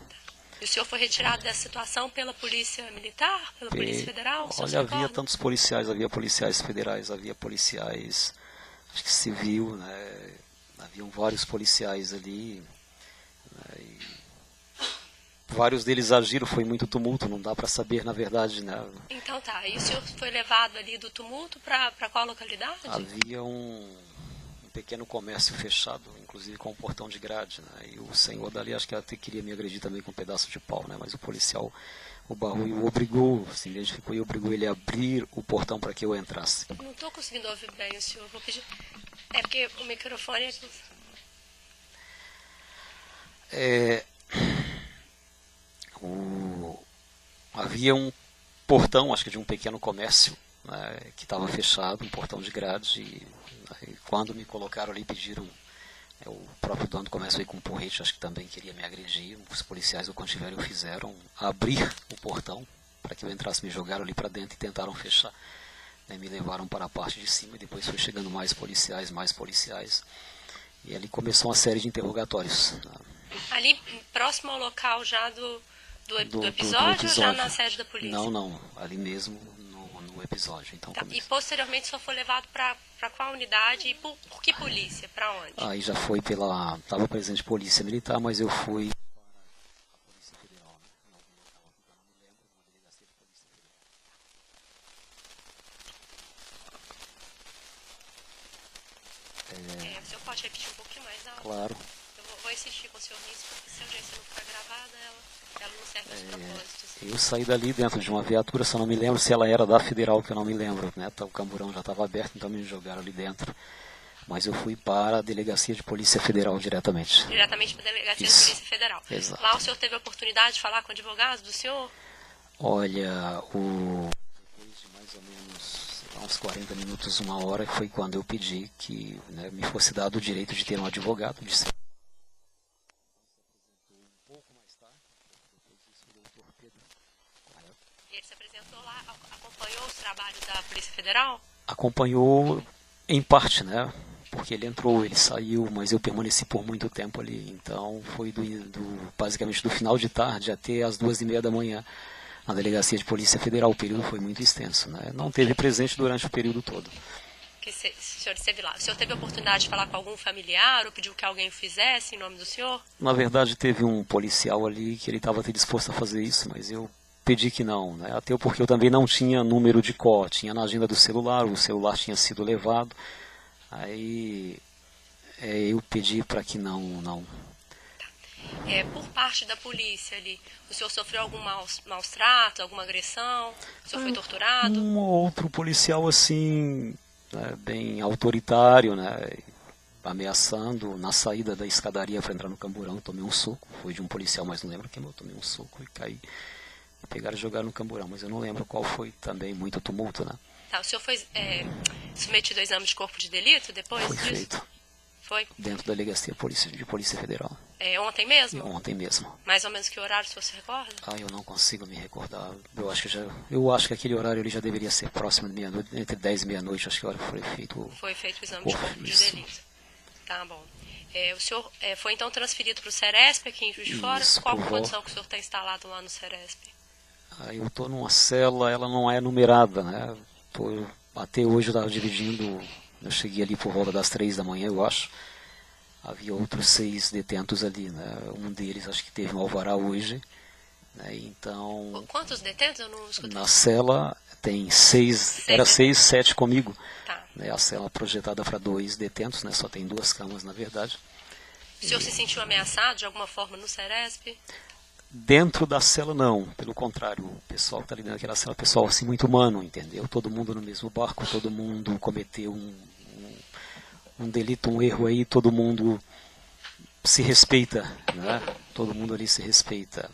E o senhor foi retirado dessa situação pela Polícia Militar, pela Polícia Federal? Olha, havia tantos policiais, havia policiais federais, havia policiais, acho que civil, né? Haviam vários policiais ali, né? E vários deles agiram, foi muito tumulto, não dá para saber na verdade, né? Então tá, e o senhor foi levado ali do tumulto para qual localidade? Havia um pequeno comércio fechado, inclusive com um portão de grade, né? E o senhor dali acho que até queria me agredir também com um pedaço de pau, né? Mas o policial, o barulho, o obrigou, se identificou e obrigou ele a abrir o portão para que eu entrasse. Não estou conseguindo ouvir bem o senhor, vou pedir... É porque o microfone... Havia um portão, acho que de um pequeno comércio, né, que estava fechado, um portão de grade, e quando me colocaram ali, pediram, o próprio dono do comércio veio com um porrete, acho que também queria me agredir, os policiais, o quanto tiveram, fizeram abrir o portão para que eu entrasse, me jogaram ali para dentro e tentaram fechar, né, me levaram para a parte de cima e depois foi chegando mais policiais, e ali começou uma série de interrogatórios. Né. Ali próximo ao local já do episódio ou já na sede da polícia? Não, ali mesmo no episódio. Então, tá. E posteriormente só foi levado para qual unidade e por que polícia? Para onde? Aí já foi estava presente polícia militar, mas eu fui para a Polícia Federal, né? Em algum local que eu não me lembro, uma delegacia de Polícia Federal. O senhor pode repetir um pouquinho mais alto? Claro. Eu vou insistir com o senhor nisso, porque se a audiência não ficar gravada, ela não serve aos propósitos. Eu saí dali dentro de uma viatura, só não me lembro se ela era da Federal, que eu não me lembro, né? O camburão já estava aberto, então me jogaram ali dentro. Mas eu fui para a Delegacia de Polícia Federal diretamente. Diretamente para a Delegacia de Polícia Federal. Exato. Lá o senhor teve a oportunidade de falar com o advogado do senhor? Olha, depois de mais ou menos uns 40 minutos, uma hora, foi quando eu pedi que, né, me fosse dado o direito de ter um advogado. E ele se apresentou lá, acompanhou os trabalhos da Polícia Federal? Acompanhou em parte, né? Porque ele entrou, ele saiu, mas eu permaneci por muito tempo ali. Então foi basicamente do final de tarde até as 2:30 da manhã na Delegacia de Polícia Federal. O período foi muito extenso, né? Não teve presente durante o período todo. O senhor esteve lá. O senhor teve a oportunidade de falar com algum familiar ou pediu que alguém o fizesse em nome do senhor? Na verdade, teve um policial ali que ele estava até disposto a fazer isso, mas eu pedi que não, né? Até porque eu também não tinha número de COR, tinha na agenda do celular, o celular tinha sido levado. Aí eu pedi para que não. Por parte da polícia ali, o senhor sofreu algum maus tratos, alguma agressão? O senhor foi torturado? Um outro policial assim, né, bem autoritário, né, ameaçando na saída da escadaria para entrar no camburão. Tomei um soco, foi de um policial, mas não lembro quem. Eu tomei um soco e caí. Pegaram e jogaram no camburão, mas eu não lembro qual foi. Também muito tumulto, né? Tá, o senhor foi submetido ao exame de corpo de delito depois Foi disso? feito. Foi? Dentro da Delegacia de Polícia Federal. Ontem mesmo? Ontem mesmo. Mais ou menos que horário, se você recorda? Eu não consigo me recordar. Eu acho que aquele horário ele já deveria ser próximo de meia-noite, entre 10 e meia-noite, acho que a hora foi feito. Foi feito o exame de corpo de delito. Tá bom. O senhor foi então transferido para o Ceresp aqui em Juiz de Fora? Qual a condição que o senhor está instalado lá no Ceresp? Eu estou numa cela, ela não é numerada, né? Até hoje eu estava dividindo, eu cheguei ali por volta das 3 da manhã, eu acho. Havia outros 6 detentos ali, né? Um deles acho que teve um alvará hoje, né? Então... Quantos detentos? Eu não escutei. Na cela tem 6, era 6, 7 comigo. Tá. Né? A cela projetada para 2 detentos, né? Só tem 2 camas na verdade. O senhor se sentiu ameaçado de alguma forma no Ceresp? Dentro da cela não, pelo contrário, o pessoal que está ali dentro daquela cela é pessoal assim, muito humano, entendeu? Todo mundo no mesmo barco, todo mundo cometeu um delito, um erro aí, todo mundo se respeita, né? Todo mundo ali se respeita.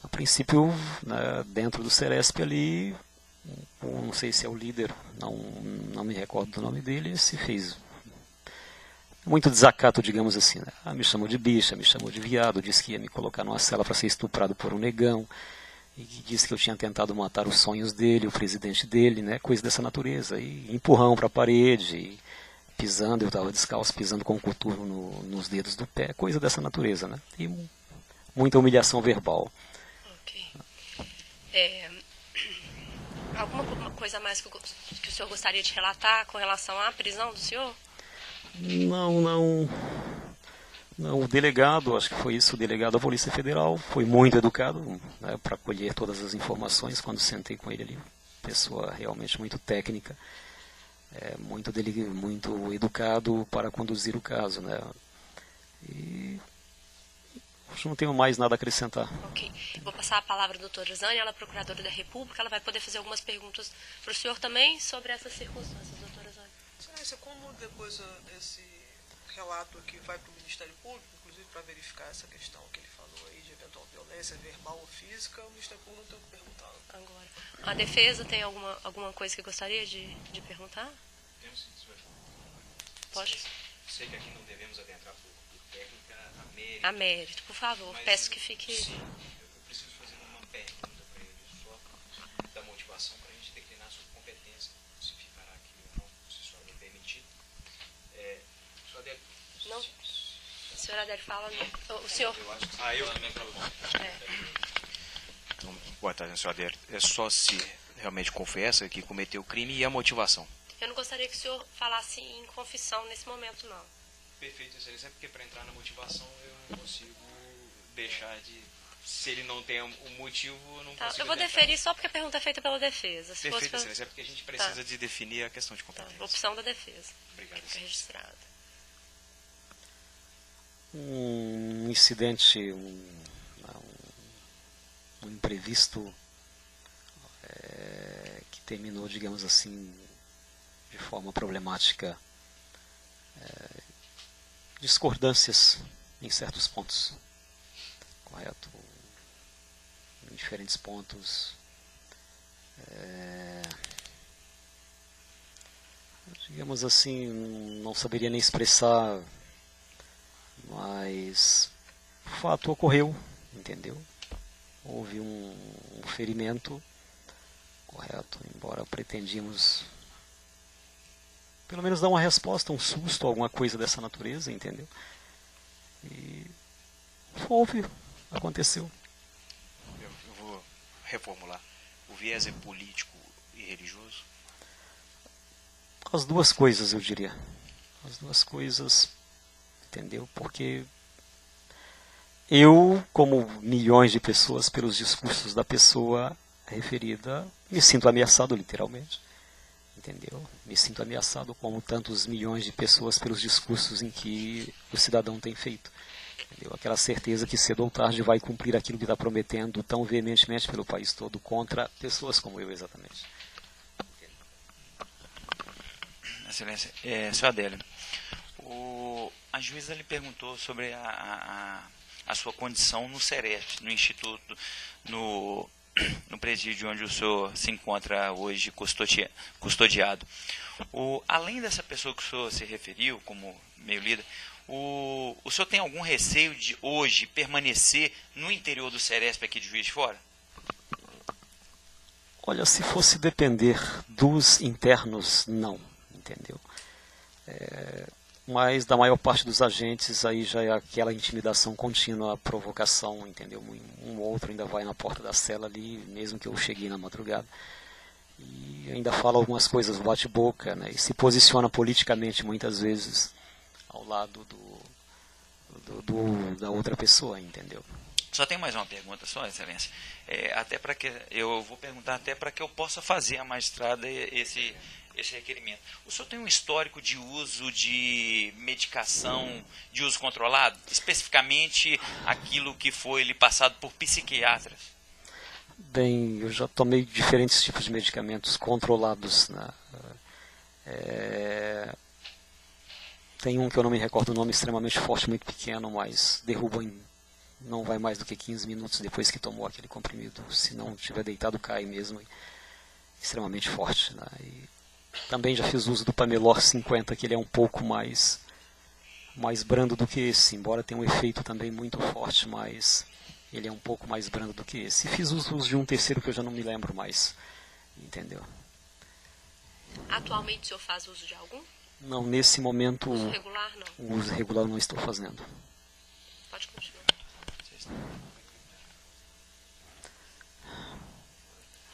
A princípio, né, dentro do Ceresp ali, não sei se é o líder, não me recordo do nome dele, se fez muito desacato, digamos assim, né? Me chamou de bicha, me chamou de viado, disse que ia me colocar numa cela para ser estuprado por um negão, e disse que eu tinha tentado matar os sonhos dele, o presidente dele, né? Coisa dessa natureza, e empurrão para a parede, e pisando, eu estava descalço, pisando com o coturno nos dedos do pé, coisa dessa natureza, né? E muita humilhação verbal. Ok. Alguma coisa mais que o senhor gostaria de relatar com relação à prisão do senhor? Não, o delegado, acho que foi isso, o delegado da Polícia Federal, foi muito educado, né, para colher todas as informações quando sentei com ele ali. Pessoa realmente muito técnica, muito educado para conduzir o caso, né. E acho que não tenho mais nada a acrescentar. Ok. Vou passar a palavra à doutora Zânia, ela é procuradora da República, ela vai poder fazer algumas perguntas para o senhor também sobre essas circunstâncias, doutora Zânia. Excelência, como depois esse relato aqui vai para o Ministério Público, inclusive para verificar essa questão que ele falou aí de eventual violência verbal ou física, o Ministério Público não tem o que perguntar. Agora, a defesa tem alguma coisa que gostaria de perguntar? Temos sim, senhor. Pode. Sei que aqui não devemos adentrar por técnica A mérito, por favor. mas Peço que fique... Sim, eu preciso fazer uma pergunta para ele só da motivação para a gente declinar sua competência, se ficará aqui ou não, se a senhora me permitir. Senhor Adélio. Não. A senhora Adélio fala... O senhor... Eu acho que... eu no microfone. Então, boa tarde, senhor Adélio. É só se realmente confessa que cometeu o crime e a motivação. Eu não gostaria que o senhor falasse em confissão nesse momento, não. Perfeito, excelência, porque para entrar na motivação eu não consigo deixar de... Se ele não tem um motivo, eu não consigo... Eu vou deferir só porque a pergunta é feita pela defesa. Se Perfeito, fosse excelência, é porque a gente precisa de definir a questão de competência. opção da defesa. Obrigado. Fica registrado. Um incidente, um imprevisto que terminou, digamos assim, de forma problemática, discordâncias em certos pontos, correto? Em diferentes pontos, digamos assim, não saberia nem expressar, mas o fato ocorreu, entendeu? Houve um ferimento, correto, embora pretendíamos pelo menos dar uma resposta, um susto, alguma coisa dessa natureza, entendeu? E houve, aconteceu. Eu vou reformular. O viés é político e religioso? As duas coisas, eu diria. As duas coisas, entendeu? Porque eu, como milhões de pessoas, pelos discursos da pessoa referida, me sinto ameaçado, literalmente. Entendeu? Me sinto ameaçado como tantos milhões de pessoas pelos discursos em que o cidadão tem feito. Entendeu? Aquela certeza que cedo ou tarde vai cumprir aquilo que está prometendo tão veementemente pelo país todo contra pessoas como eu, exatamente. Excelência, senhor Adélio, a juíza lhe perguntou sobre a sua condição no SERESP, no Instituto, no presídio onde o senhor se encontra hoje custodiado. Além dessa pessoa que o senhor se referiu como meio líder, o senhor tem algum receio de hoje permanecer no interior do SERESP aqui de Juiz de Fora? Olha, se fosse depender dos internos, não, entendeu? Mas da maior parte dos agentes aí já é aquela intimidação contínua, a provocação, entendeu? Um ou outro ainda vai na porta da cela ali, mesmo que eu cheguei na madrugada, e ainda fala algumas coisas, bate-boca, né? E se posiciona politicamente muitas vezes ao lado da outra pessoa, entendeu? Só tem mais uma pergunta, só, Excelência. Até para que eu vou perguntar até para que eu possa fazer à magistrada esse requerimento. O senhor tem um histórico de uso de medicação de uso controlado? Especificamente aquilo que foi lhe passado por psiquiatras? Bem, eu já tomei diferentes tipos de medicamentos controlados, né? Tem um que eu não me recordo o nome, extremamente forte, muito pequeno, mas derruba não vai mais do que 15 minutos depois que tomou aquele comprimido. Se não tiver deitado, cai mesmo. Extremamente forte, né? E também já fiz uso do Pamelor 50, que ele é um pouco mais brando do que esse, embora tenha um efeito também muito forte, mas ele é um pouco mais brando do que esse. E fiz uso de um terceiro que eu já não me lembro mais, entendeu? Atualmente o senhor faz uso de algum? Não, nesse momento... Uso regular, não? O uso regular não estou fazendo. Pode continuar.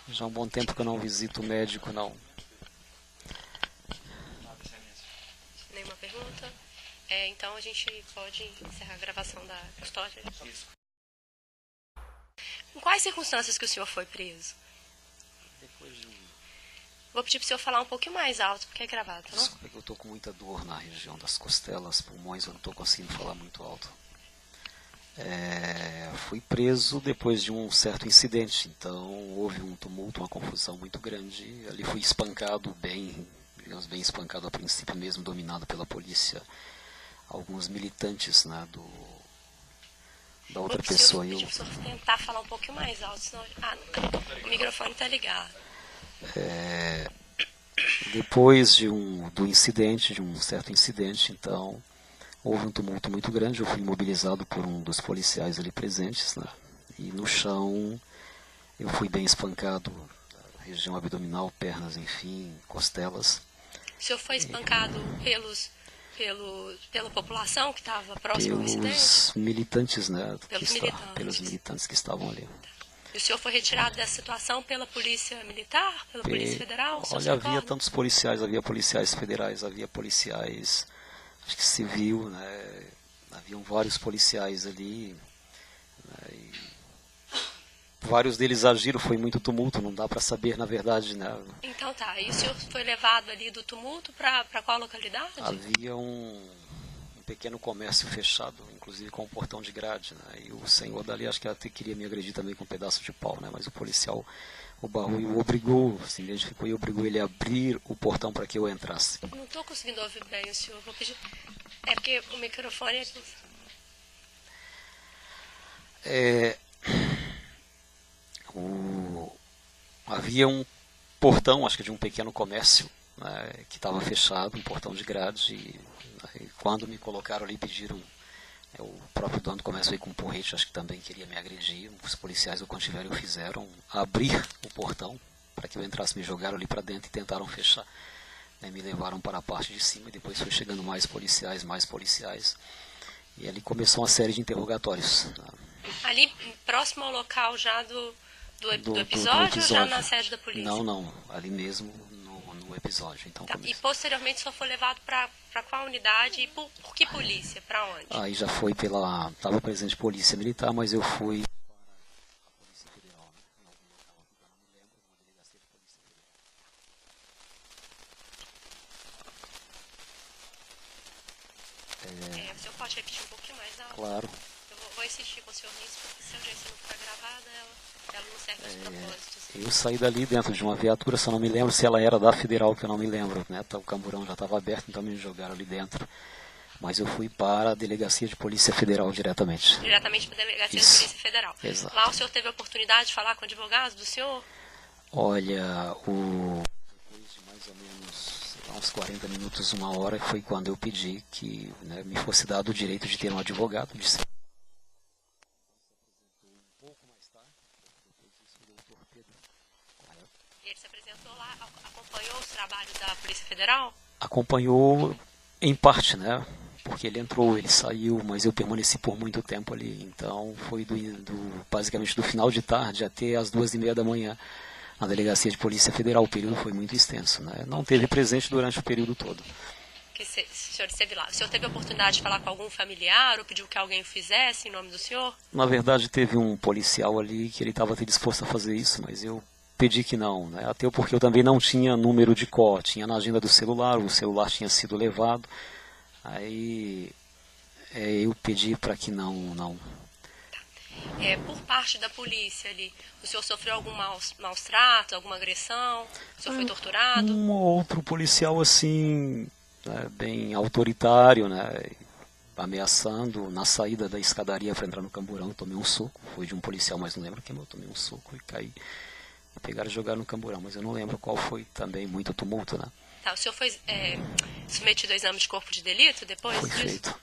Já há um bom tempo que eu não visito o médico, não. Nenhuma pergunta? Então a gente pode encerrar a gravação da custódia. Isso. Em quais circunstâncias que o senhor foi preso? Depois de Vou pedir para o senhor falar um pouquinho mais alto, porque é gravado, tá bom? Desculpa que eu estou com muita dor na região das costelas, pulmões, eu não estou conseguindo falar muito alto. Fui preso depois de um certo incidente, então houve um tumulto, uma confusão muito grande. Ali fui espancado digamos bem espancado a princípio mesmo, dominado pela polícia, alguns militantes, né, da outra pessoa. Eu preciso tentar falar um pouquinho mais alto, senão o microfone está ligado. Depois do incidente, de um certo incidente, então houve um tumulto muito grande. Eu fui imobilizado por um dos policiais ali presentes, né? E no chão eu fui bem espancado, região abdominal, pernas, enfim, costelas. O senhor foi espancado pela população que estava próxima ao incidente? Pelos militantes, né? Pelos militantes que estavam ali. E o senhor foi retirado dessa situação pela polícia militar, pela polícia federal? Olha, havia tantos policiais, havia policiais federais, havia policiais, acho que civil, né? Haviam vários policiais ali, né? E vários deles agiram, foi muito tumulto, não dá para saber na verdade, né? Então tá, e o senhor foi levado ali do tumulto para qual localidade? Havia um pequeno comércio fechado, inclusive com um portão de grade, né? E o senhor dali acho que até queria me agredir também com um pedaço de pau, né? Mas o policial o barrou e o obrigou, se identificou e obrigou ele a abrir o portão para que eu entrasse. Não estou conseguindo ouvir bem o senhor, vou pedir... É porque o microfone Havia um portão, acho que de um pequeno comércio, né, que estava fechado, um portão de grades, e quando me colocaram ali, pediram, o próprio dono do comércio veio com um porrete, acho que também queria me agredir, os policiais o contiveram fizeram abrir o portão para que eu entrasse, me jogaram ali para dentro e tentaram fechar, né, me levaram para a parte de cima e depois foi chegando mais policiais, e ali começou uma série de interrogatórios. Né. Ali próximo ao local já do episódio ou já na sede da polícia? Não, ali mesmo no episódio. Então, tá. E posteriormente só foi levado para qual unidade e por que polícia? Para onde? Aí já foi estava presente polícia militar, mas eu fui para a Polícia Federal, né? Em algum local aqui que eu não me lembro, uma delegacia de Polícia Federal. O senhor pode repetir um pouquinho mais alto? Claro. Eu vou insistir com o senhor nisso, porque se a audiência não ficar gravada, ela não serve aos propósitos. Eu saí dali dentro de uma viatura, só não me lembro se ela era da Federal, que eu não me lembro, né? O camburão já estava aberto, então me jogaram ali dentro. Mas eu fui para a Delegacia de Polícia Federal diretamente. Diretamente para a Delegacia de Polícia Federal. Exato. Lá o senhor teve a oportunidade de falar com o advogado do senhor? Olha, depois de mais ou menos uns 40 minutos, uma hora, foi quando eu pedi que, né, me fosse dado o direito de ter um advogado. E ele se apresentou lá, acompanhou os trabalhos da Polícia Federal? Acompanhou em parte, né? Porque ele entrou, ele saiu, mas eu permaneci por muito tempo ali. Então foi basicamente do final de tarde até as 2:30 da manhã na Delegacia de Polícia Federal. O período foi muito extenso, né? Não teve presente durante o período todo. O senhor esteve lá. O senhor teve a oportunidade de falar com algum familiar ou pediu que alguém o fizesse em nome do senhor? Na verdade, teve um policial ali que ele estava até disposto a fazer isso, mas eu pedi que não, né? Até porque eu também não tinha número de COR, tinha na agenda do celular, o celular tinha sido levado. Aí eu pedi para que não. Por parte da polícia ali, o senhor sofreu algum maus tratos, alguma agressão? O senhor foi torturado? Um outro policial assim, né, bem autoritário, né, ameaçando na saída da escadaria para entrar no camburão. Eu tomei um soco, foi de um policial, mas não lembro quem, eu tomei um soco e caí. Pegaram e jogaram no camburão, mas eu não lembro qual foi também, muito tumulto, né? Tá, o senhor foi submetido ao exame de corpo de delito depois disso? Foi feito.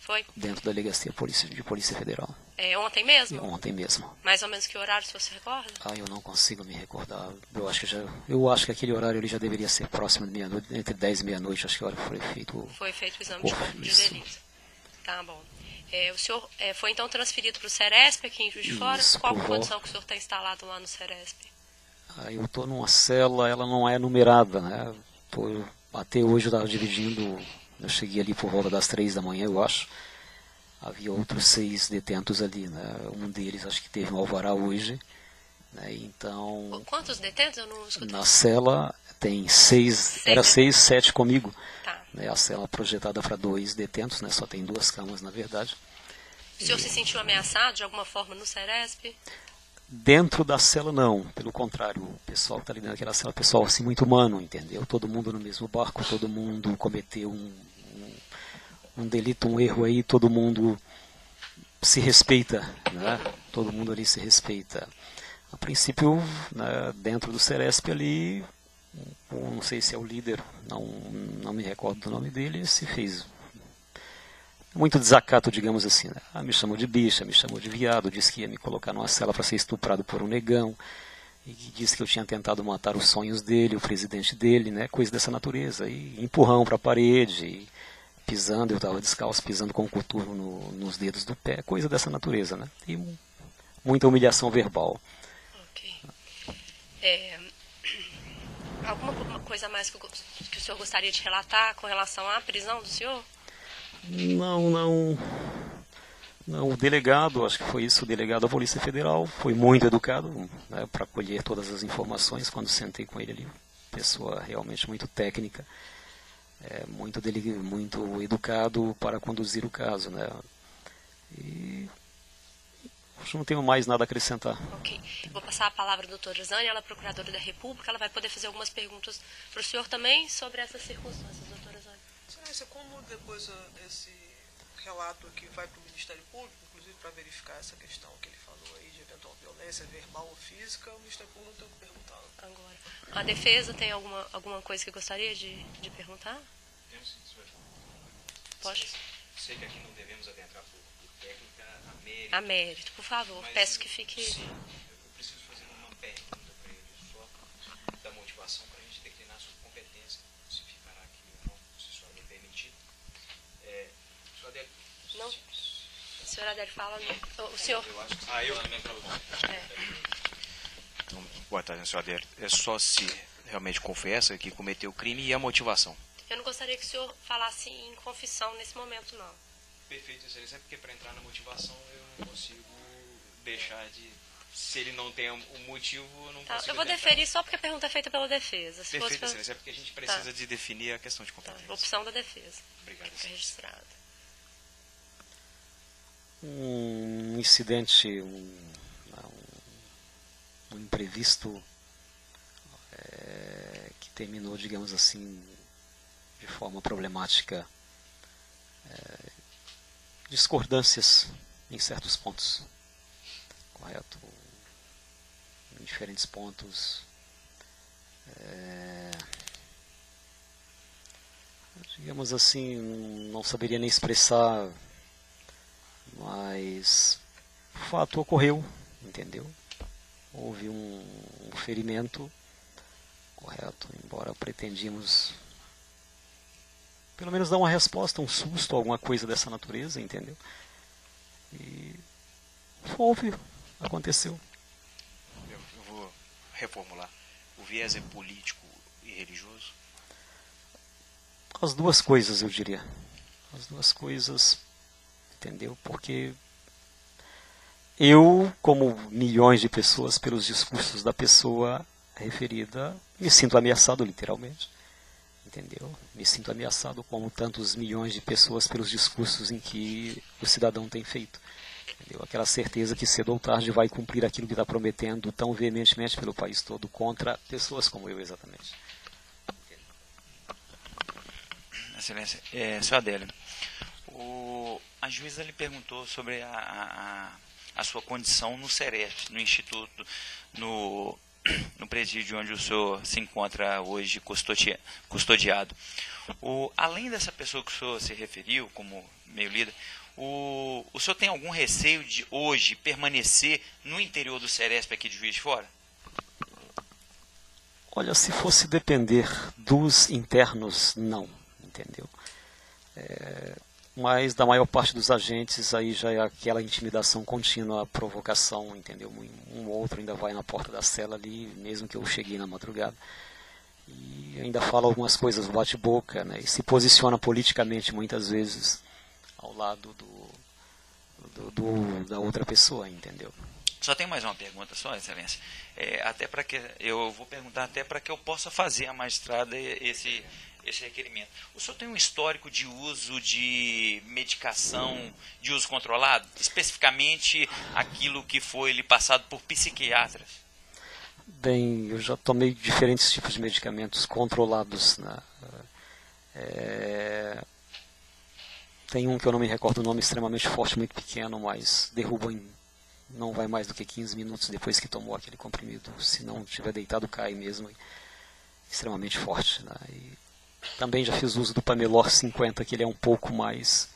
Foi? Dentro da Delegacia de Polícia Federal. Ontem mesmo? Ontem mesmo. Mais ou menos que horário, se você recorda? Eu não consigo me recordar. Eu acho que aquele horário ele já deveria ser próximo de meia-noite, entre 10 e meia-noite, acho que a hora foi feito. Foi feito o exame de corpo de delito. Tá bom. O senhor foi então transferido para o Ceresp aqui em Juiz de Fora? Qual a condição que o senhor está instalado lá no Ceresp? Eu estou numa cela, ela não é numerada, né? Até hoje eu estava dividindo, eu cheguei ali por volta das 3 da manhã, eu acho. Havia outros 6 detentos ali, né? Um deles acho que teve um alvará hoje, né? Então... Quantos detentos? Eu não escutei. Na cela tem 6, era 6, 7 comigo. Tá. Né? A cela projetada para 2 detentos, né? Só tem 2 camas na verdade. O senhor se sentiu ameaçado de alguma forma no Ceresp? Dentro da cela não, pelo contrário, o pessoal que está ali dentro daquela cela é pessoal assim, muito humano, entendeu? Todo mundo no mesmo barco, todo mundo cometeu um delito, um erro aí, todo mundo se respeita, né? Todo mundo ali se respeita. A princípio, né, dentro do Ceresp ali, não sei se é o líder, não me recordo do nome dele, se fez muito desacato, digamos assim, né? Me chamou de bicha, me chamou de viado, disse que ia me colocar numa cela para ser estuprado por um negão, e disse que eu tinha tentado matar os sonhos dele, o presidente dele, né? Coisa dessa natureza, e empurrão para a parede, e pisando, eu estava descalço, pisando com o coturno nos dedos do pé, coisa dessa natureza, né? E muita humilhação verbal. Ok. Alguma coisa mais que o senhor gostaria de relatar com relação à prisão do senhor? Não, o delegado, acho que foi isso, o delegado da Polícia Federal, foi muito educado, né, para colher todas as informações quando sentei com ele ali. Pessoa realmente muito técnica, muito educado para conduzir o caso, né? E acho que não tenho mais nada a acrescentar. Ok. Vou passar a palavra à doutora Zânia, ela é procuradora da República, ela vai poder fazer algumas perguntas para o senhor também sobre essas circunstâncias, doutora Zânia. Excelência, como depois esse relato aqui vai para o Ministério Público, inclusive para verificar verificar essa questão que ele falou aí de eventual violência verbal ou física, o Ministério Público não tem o que perguntar. Agora, a defesa tem alguma coisa que gostaria de perguntar? Temos sim, senhor. Pode. Sei que aqui não devemos adentrar por técnica a mérito. A mérito, por favor. Mas, peço que fique... Sim, eu preciso fazer uma pergunta para ele só da motivação para a gente declinar sua competência, se ficará aqui ou não, se a senhora me permitir. Senhor Adélio. Não. A senhora Adélio fala... O senhor... Eu acho que eu também para Então, boa tarde, senhor Adélio. É só se realmente confessa que cometeu o crime e a motivação. Eu não gostaria que o senhor falasse em confissão nesse momento, não. Perfeito, excelência. É porque para entrar na motivação eu não consigo deixar de... Se ele não tem um motivo, eu não consigo... Eu vou deferir só porque a pergunta é feita pela defesa. Se Perfeito, fosse excelência. É porque a gente precisa de definir a questão de competência. opção da defesa. Obrigado. Fica registrado. Um incidente, um imprevisto que terminou, digamos assim, de forma problemática, discordâncias em certos pontos, correto? Em diferentes pontos, digamos assim, não saberia nem expressar, mas o fato ocorreu, entendeu? Houve um ferimento, correto, embora pretendíamos pelo menos dar uma resposta, um susto, alguma coisa dessa natureza, entendeu? E houve, aconteceu. Eu vou reformular. O viés é político e religioso? As duas coisas, eu diria. As duas coisas, entendeu? Porque eu, como milhões de pessoas, pelos discursos da pessoa referida, me sinto ameaçado, literalmente. Entendeu? Me sinto ameaçado como tantos milhões de pessoas pelos discursos em que o cidadão tem feito. Entendeu? Aquela certeza que cedo ou tarde vai cumprir aquilo que está prometendo tão veementemente pelo país todo contra pessoas como eu, exatamente. Excelência. Senhor Adélio, a juíza lhe perguntou sobre a sua condição no Sereste, no Instituto, no presídio onde o senhor se encontra hoje custodiado. Além dessa pessoa que o senhor se referiu como meio líder, o senhor tem algum receio de hoje permanecer no interior do Seresp aqui de Juiz de Fora? Olha, se fosse depender dos internos, não, entendeu? Mas da maior parte dos agentes aí já é aquela intimidação contínua, a provocação, entendeu? Um ou outro ainda vai na porta da cela ali, mesmo que eu cheguei na madrugada, e ainda fala algumas coisas, bate-boca, né? E se posiciona politicamente muitas vezes ao lado da outra pessoa, entendeu? Só tem mais uma pergunta, só, Excelência. Até para que eu vou perguntar até para que eu possa fazer a magistrada esse requerimento. O senhor tem um histórico de uso de medicação de uso controlado? Especificamente aquilo que foi lhe passado por psiquiatras? Bem, eu já tomei diferentes tipos de medicamentos controlados. Né? Tem um que eu não me recordo o nome, extremamente forte, muito pequeno, mas derruba não vai mais do que 15 minutos depois que tomou aquele comprimido. Se não estiver deitado, cai mesmo. Extremamente forte. Né? E também já fiz uso do Pamelor 50, que ele é um pouco mais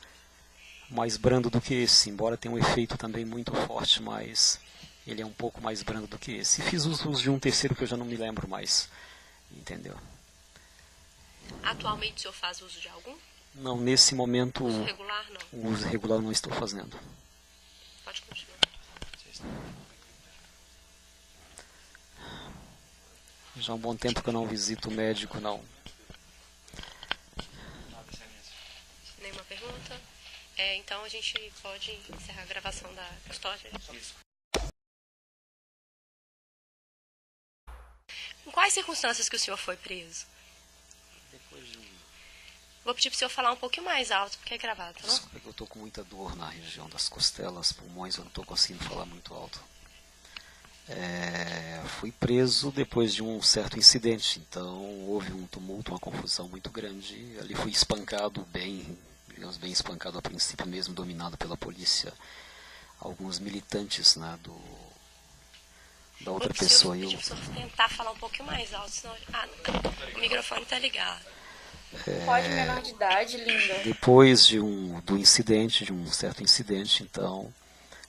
brando do que esse, embora tenha um efeito também muito forte, mas ele é um pouco mais brando do que esse. E fiz uso de um terceiro que eu já não me lembro mais, entendeu? Atualmente o senhor faz uso de algum? Não, nesse momento... Uso regular, não? O uso regular não estou fazendo. Pode continuar. Já há um bom tempo que eu não visito o médico, não. Nenhuma pergunta? Então a gente pode encerrar a gravação da custódia. Isso. Em quais circunstâncias que o senhor foi preso? Depois de Vou pedir para o senhor falar um pouquinho mais alto, porque é gravado, tá bom? Desculpa que eu estou com muita dor na região das costelas, pulmões, eu não estou conseguindo falar muito alto. Fui preso depois de um certo incidente, então houve um tumulto, uma confusão muito grande. Ali fui espancado bem espancado a princípio mesmo, dominado pela polícia alguns militantes, né, da outra Eu pessoa. preciso pedir para tentar falar um pouquinho mais alto, senão o microfone está ligado. Pode, menor de idade, linda. Depois do incidente, de um certo incidente, então,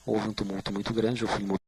houve um tumulto muito grande, eu fui